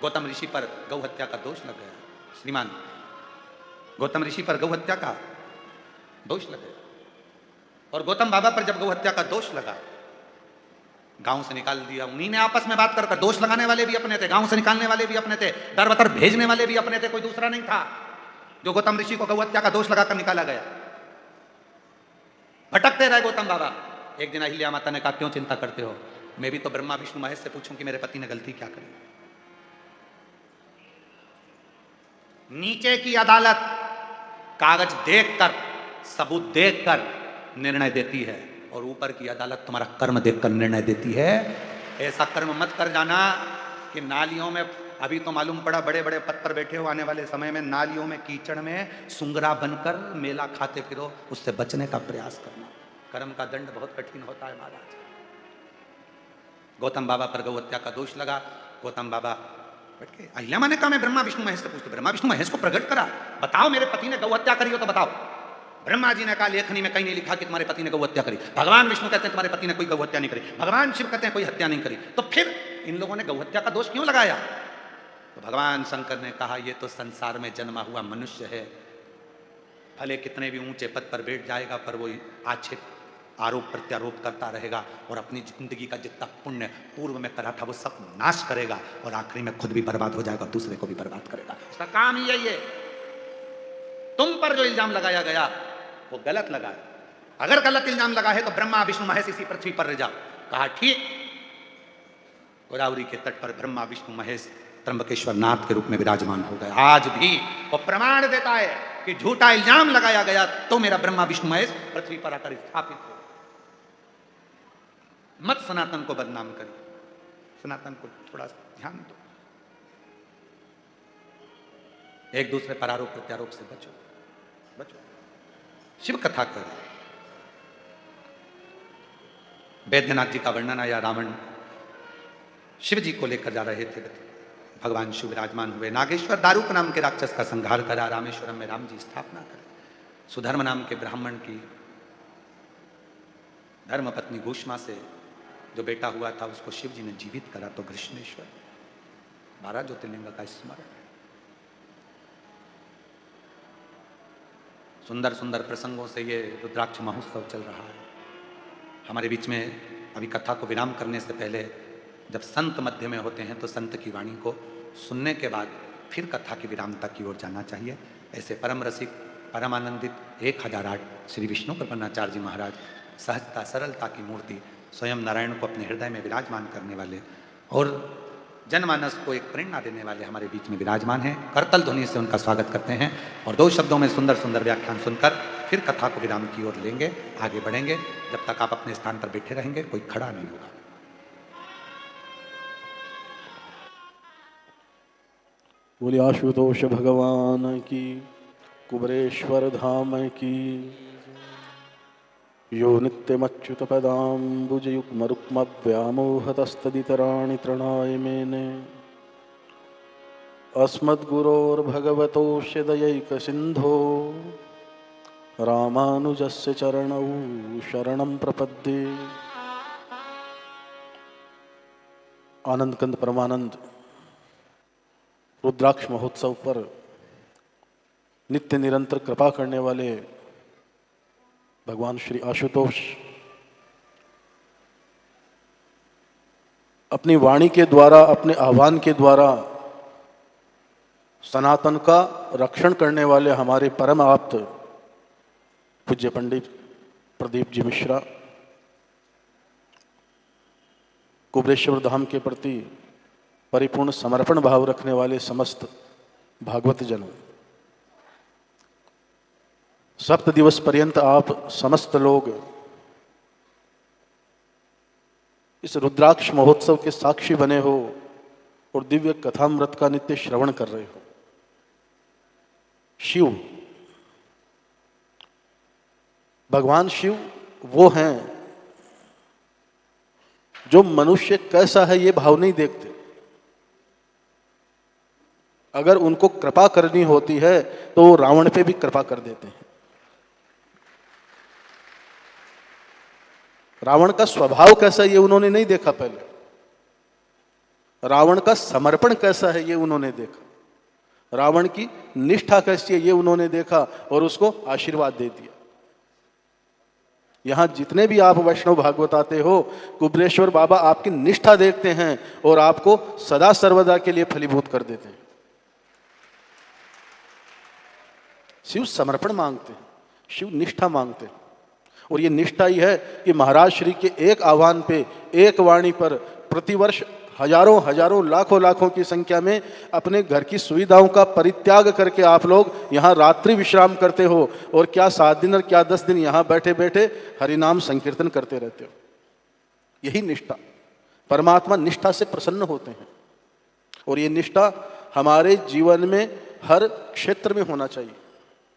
गौतम ऋषि पर गौ हत्या का दोष लग गया। श्रीमान, गौतम ऋषि पर गौ हत्या का दोष लग गया। और गौतम बाबा पर जब गौ हत्या का दोष लगा, गांव से निकाल दिया। उन्हीं ने आपस में बात कर, दोष लगाने वाले भी अपने थे, गांव से निकालने वाले भी अपने थे, दर बतर भेजने वाले भी अपने थे, कोई दूसरा नहीं था। जो गौतम ऋषि को गौ हत्या का दोष लगाकर निकाला गया, भटकते रहे गौतम बाबा। एक दिन अहिल्या माता ने कहा, क्यों चिंता करते हो? मैं भी तो ब्रह्मा विष्णु महेश से पूछूं कि मेरे पति ने गलती क्या करी। नीचे की अदालत कागज देखकर, सबूत देखकर निर्णय देती है, और ऊपर की अदालत तुम्हारा कर्म देखकर निर्णय देती है। ऐसा कर्म मत कर जाना कि नालियों में, अभी तो मालूम पड़ा बड़े बड़े पद पर बैठे हो, आने वाले समय में नालियों में, कीचड़ में सुंगरा बनकर मेला खाते फिरो। उससे बचने का प्रयास करना। कर्म का दंड बहुत कठिन होता है महाराज। गौतम बाबा पर गौ हत्या का दोष लगा। गौतम बाबा बैठ के, अहिल्या माँ ने कहा मैं ब्रह्मा विष्णु महेश से पूछते, ब्रह्मा विष्णु महेश को प्रकट करा, बताओ मेरे पति ने गौ हत्या करी हो तो बताओ। ब्रह्मा जी ने कहा लेखनी में कहीं नहीं लिखा कि तुम्हारे पति ने गौ हत्या करी। भगवान विष्णु कहते हैं तुम्हारे पति ने कोई गौ हत्या नहीं करी। भगवान शिव कहते हैं कोई हत्या नहीं करी। तो फिर इन लोगों ने गौ हत्या का दोष क्यों लगाया? तो भगवान शंकर ने कहा ये तो संसार में जन्मा हुआ मनुष्य है, भले कितने भी ऊंचे पद पर बैठ जाएगा पर वो आक्षेप, आरोप प्रत्यारोप करता रहेगा, और अपनी जिंदगी का जितना पुण्य पूर्व में करा था वो सब नाश करेगा, और आखिरी में खुद भी बर्बाद हो जाएगा, दूसरे को भी बर्बाद करेगा। उसका काम ही यही है। तुम पर जो इल्जाम लगाया गया वो गलत लगा है। अगर गलत इल्जाम लगा है तो ब्रह्मा विष्णु महेश इसी पृथ्वी पर रह जाओ। कहा ठीक। गोदावरी के तट पर ब्रह्मा विष्णु महेश त्र्यंबकेश्वर नाथ के रूप में विराजमान हो गए। आज भी वो प्रमाण देता है कि झूठा इल्जाम लगाया गया तो मेरा ब्रह्मा विष्णु महेश पृथ्वी पर आकर स्थापित हो। मत सनातन को बदनाम करिए, सनातन को थोड़ा ध्यान दो, एक दूसरे पर आरोप प्रत्यारोप से बचो, बचो। शिव कथा कर, वैद्यनाथ जी का वर्णन आया। रावण शिव जी को लेकर जा रहे थे, भगवान शिव विराजमान हुए। नागेश्वर दारूक नाम के राक्षस का संहार करा, रामेश्वरम में राम जी स्थापना करे। सुधर्म नाम के ब्राह्मण की धर्म पत्नी घूष्मा से जो बेटा हुआ था उसको शिव जी ने जीवित करा। तो कृष्णेश्वर 12 ज्योतिर्लिंग का स्मरण। सुंदर सुंदर प्रसंगों से ये रुद्राक्ष महोत्सव चल रहा है हमारे बीच में। अभी कथा को विराम करने से पहले जब संत मध्य में होते हैं तो संत की वाणी को सुनने के बाद फिर कथा की विरामता की ओर जाना चाहिए। ऐसे परम रसिक, परम आनंदित 1008 श्री विष्णु कृपाचार्य जी महाराज सहजता सरलता की मूर्ति स्वयं नारायण को अपने हृदय में विराजमान करने वाले और जनमानस को एक प्रेरणा देने वाले हमारे बीच में विराजमान हैं। करतल ध्वनि से उनका स्वागत करते हैं और 2 शब्दों में सुंदर सुंदर व्याख्यान सुनकर फिर कथा को विराम की ओर लेंगे, आगे बढ़ेंगे। जब तक आप अपने स्थान पर बैठे रहेंगे कोई खड़ा नहीं होगा। बोले आशुतोष भगवान की, कुबरेश्वर धाम की। यो नित्यमच्युत पदाम्बुजयुग्म रुक्म व्यामोहतस्तदितराणि तृणाय मेने। अस्मद्गुरोर्भगवतोऽस्य दयैकसिन्धो रामानुजस्य चरणौ शरणं प्रपद्ये। आनंद कंद परमानंद रुद्राक्ष महोत्सव पर नित्य निरंतर कृपा करने वाले भगवान श्री आशुतोष अपनी वाणी के द्वारा, अपने आह्वान के द्वारा सनातन का रक्षण करने वाले हमारे परम आप्त पूज्य पंडित प्रदीप जी मिश्रा कुबरेश्वर धाम के प्रति परिपूर्ण समर्पण भाव रखने वाले समस्त भागवत जनों, 7 दिवस पर्यंत आप समस्त लोग इस रुद्राक्ष महोत्सव के साक्षी बने हो और दिव्य कथामृत का नित्य श्रवण कर रहे हो। शिव, भगवान शिव वो हैं जो मनुष्य कैसा है ये भाव नहीं देखते। अगर उनको कृपा करनी होती है तो रावण पे भी कृपा कर देते हैं। रावण का स्वभाव कैसा है ये उन्होंने नहीं देखा पहले। रावण का समर्पण कैसा है ये उन्होंने देखा। रावण की निष्ठा कैसी है ये उन्होंने देखा और उसको आशीर्वाद दे दिया। यहां जितने भी आप वैष्णव भागवत आते हो, कुबरेश्वर बाबा आपकी निष्ठा देखते हैं और आपको सदा सर्वदा के लिए फलीभूत कर देते हैं। शिव समर्पण मांगते हैं, शिव निष्ठा मांगते हैं। और ये निष्ठा ही है कि महाराज श्री के एक आह्वान पे, एक वाणी पर प्रतिवर्ष हजारों हजारों लाखों लाखों की संख्या में अपने घर की सुविधाओं का परित्याग करके आप लोग यहाँ रात्रि विश्राम करते हो और क्या 7 दिन और क्या 10 दिन यहाँ बैठे बैठे हरिनाम संकीर्तन करते रहते हो। यही निष्ठा, परमात्मा निष्ठा से प्रसन्न होते हैं। और ये निष्ठा हमारे जीवन में हर क्षेत्र में होना चाहिए।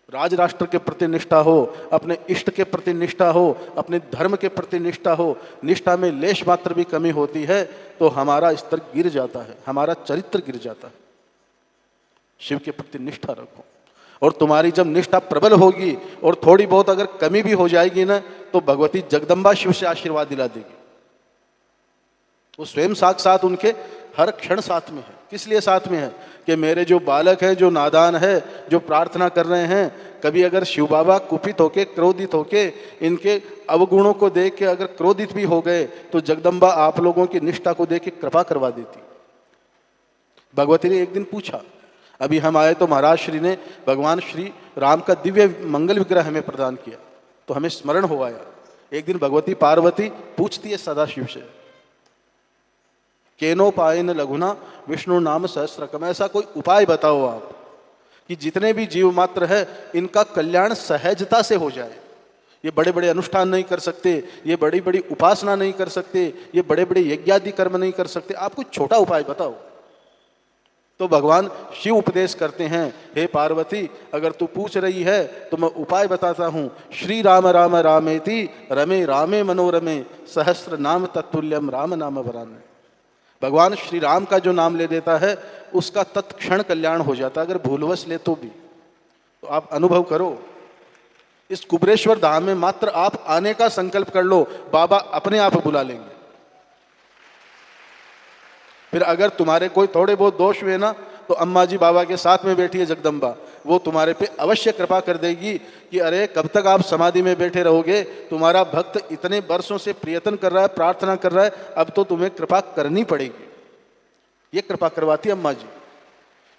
राज राष्ट्र के प्रति निष्ठा हो, अपने इष्ट के प्रति निष्ठा हो, अपने धर्म के प्रति निष्ठा हो। निष्ठा में लेश मात्र भी कमी होती है तो हमारा स्तर गिर जाता है, हमारा चरित्र गिर जाता है। शिव के प्रति निष्ठा रखो और तुम्हारी जब निष्ठा प्रबल होगी और थोड़ी बहुत अगर कमी भी हो जाएगी ना तो भगवती जगदम्बा शिव से आशीर्वाद दिला देगी। वो स्वयं साक्षात उनके हर क्षण साथ में है। किस लिए साथ में है कि मेरे जो बालक है, जो नादान है, जो प्रार्थना कर रहे हैं, कभी अगर शिव बाबा कुपित होके, क्रोधित होके, इनके अवगुणों को देख के अगर क्रोधित भी हो गए तो जगदम्बा आप लोगों की निष्ठा को देख के कृपा करवा देती। भगवती ने एक दिन पूछा, अभी हम आए तो महाराज श्री ने भगवान श्री राम का दिव्य मंगल विग्रह हमें प्रदान किया तो हमें स्मरण हो आया। एक दिन भगवती पार्वती पूछती है सदा शिव से, केनोपायन लघुना विष्णु नाम सहस्रकम, ऐसा कोई उपाय बताओ आप कि जितने भी जीव मात्र है इनका कल्याण सहजता से हो जाए। ये बड़े बड़े अनुष्ठान नहीं कर सकते, ये बड़ी बड़ी उपासना नहीं कर सकते, ये बड़े बड़े यज्ञादि कर्म नहीं कर सकते, आप कोई छोटा उपाय बताओ। तो भगवान शिव उपदेश करते हैं, हे पार्वती अगर तू पूछ रही है तो मैं उपाय बताता हूँ। श्री राम राम रामेति रमे रामे मनोरमे सहस्र नाम तत्तुल्यम राम नाम वरामे। भगवान श्री राम का जो नाम ले देता है उसका तत्क्षण कल्याण हो जाता है, अगर भूलवश ले तो भी। तो आप अनुभव करो, इस कुबरेश्वर धाम में मात्र आप आने का संकल्प कर लो, बाबा अपने आप बुला लेंगे। फिर अगर तुम्हारे कोई थोड़े बहुत दोष हुए ना तो अम्मा जी बाबा के साथ में बैठी है जगदम्बा, वो तुम्हारे पे अवश्य कृपा कर देगी कि अरे कब तक आप समाधि में बैठे रहोगे, तुम्हारा भक्त इतने वर्षों से प्रयत्न कर रहा है, प्रार्थना कर रहा है, अब तो तुम्हें कृपा करनी पड़ेगी। ये कृपा करवाती अम्मा जी।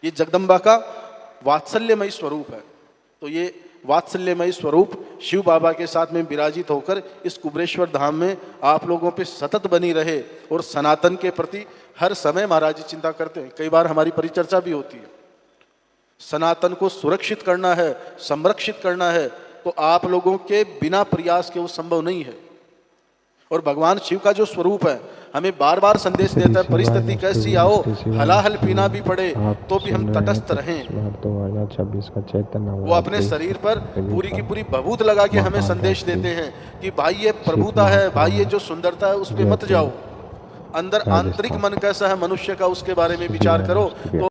ये जगदम्बा का वात्सल्यमयी स्वरूप है। तो ये वात्सल्यमय स्वरूप शिव बाबा के साथ में विराजित होकर इस कुबरेश्वर धाम में आप लोगों पे सतत बनी रहे और सनातन के प्रति हर समय महाराज जी चिंता करते हैं। कई बार हमारी परिचर्चा भी होती है। सनातन को सुरक्षित करना है, संरक्षित करना है, तो आप लोगों के बिना प्रयास के वो संभव नहीं है। और भगवान शिव का जो स्वरूप है हमें बार बार संदेश देता है, परिस्थिति कैसी आओ, हलाहल पीना भी पड़े तो भी हम तटस्थ रहें। 2026 का चैतन्य वो अपने शरीर पर पूरी की पूरी भभूत लगा के हमें संदेश देते हैं कि भाई ये प्रभुता है, भाई ये जो सुंदरता है उस पे मत जाओ, अंदर आंतरिक मन कैसा है मनुष्य का उसके बारे में विचार करो। तो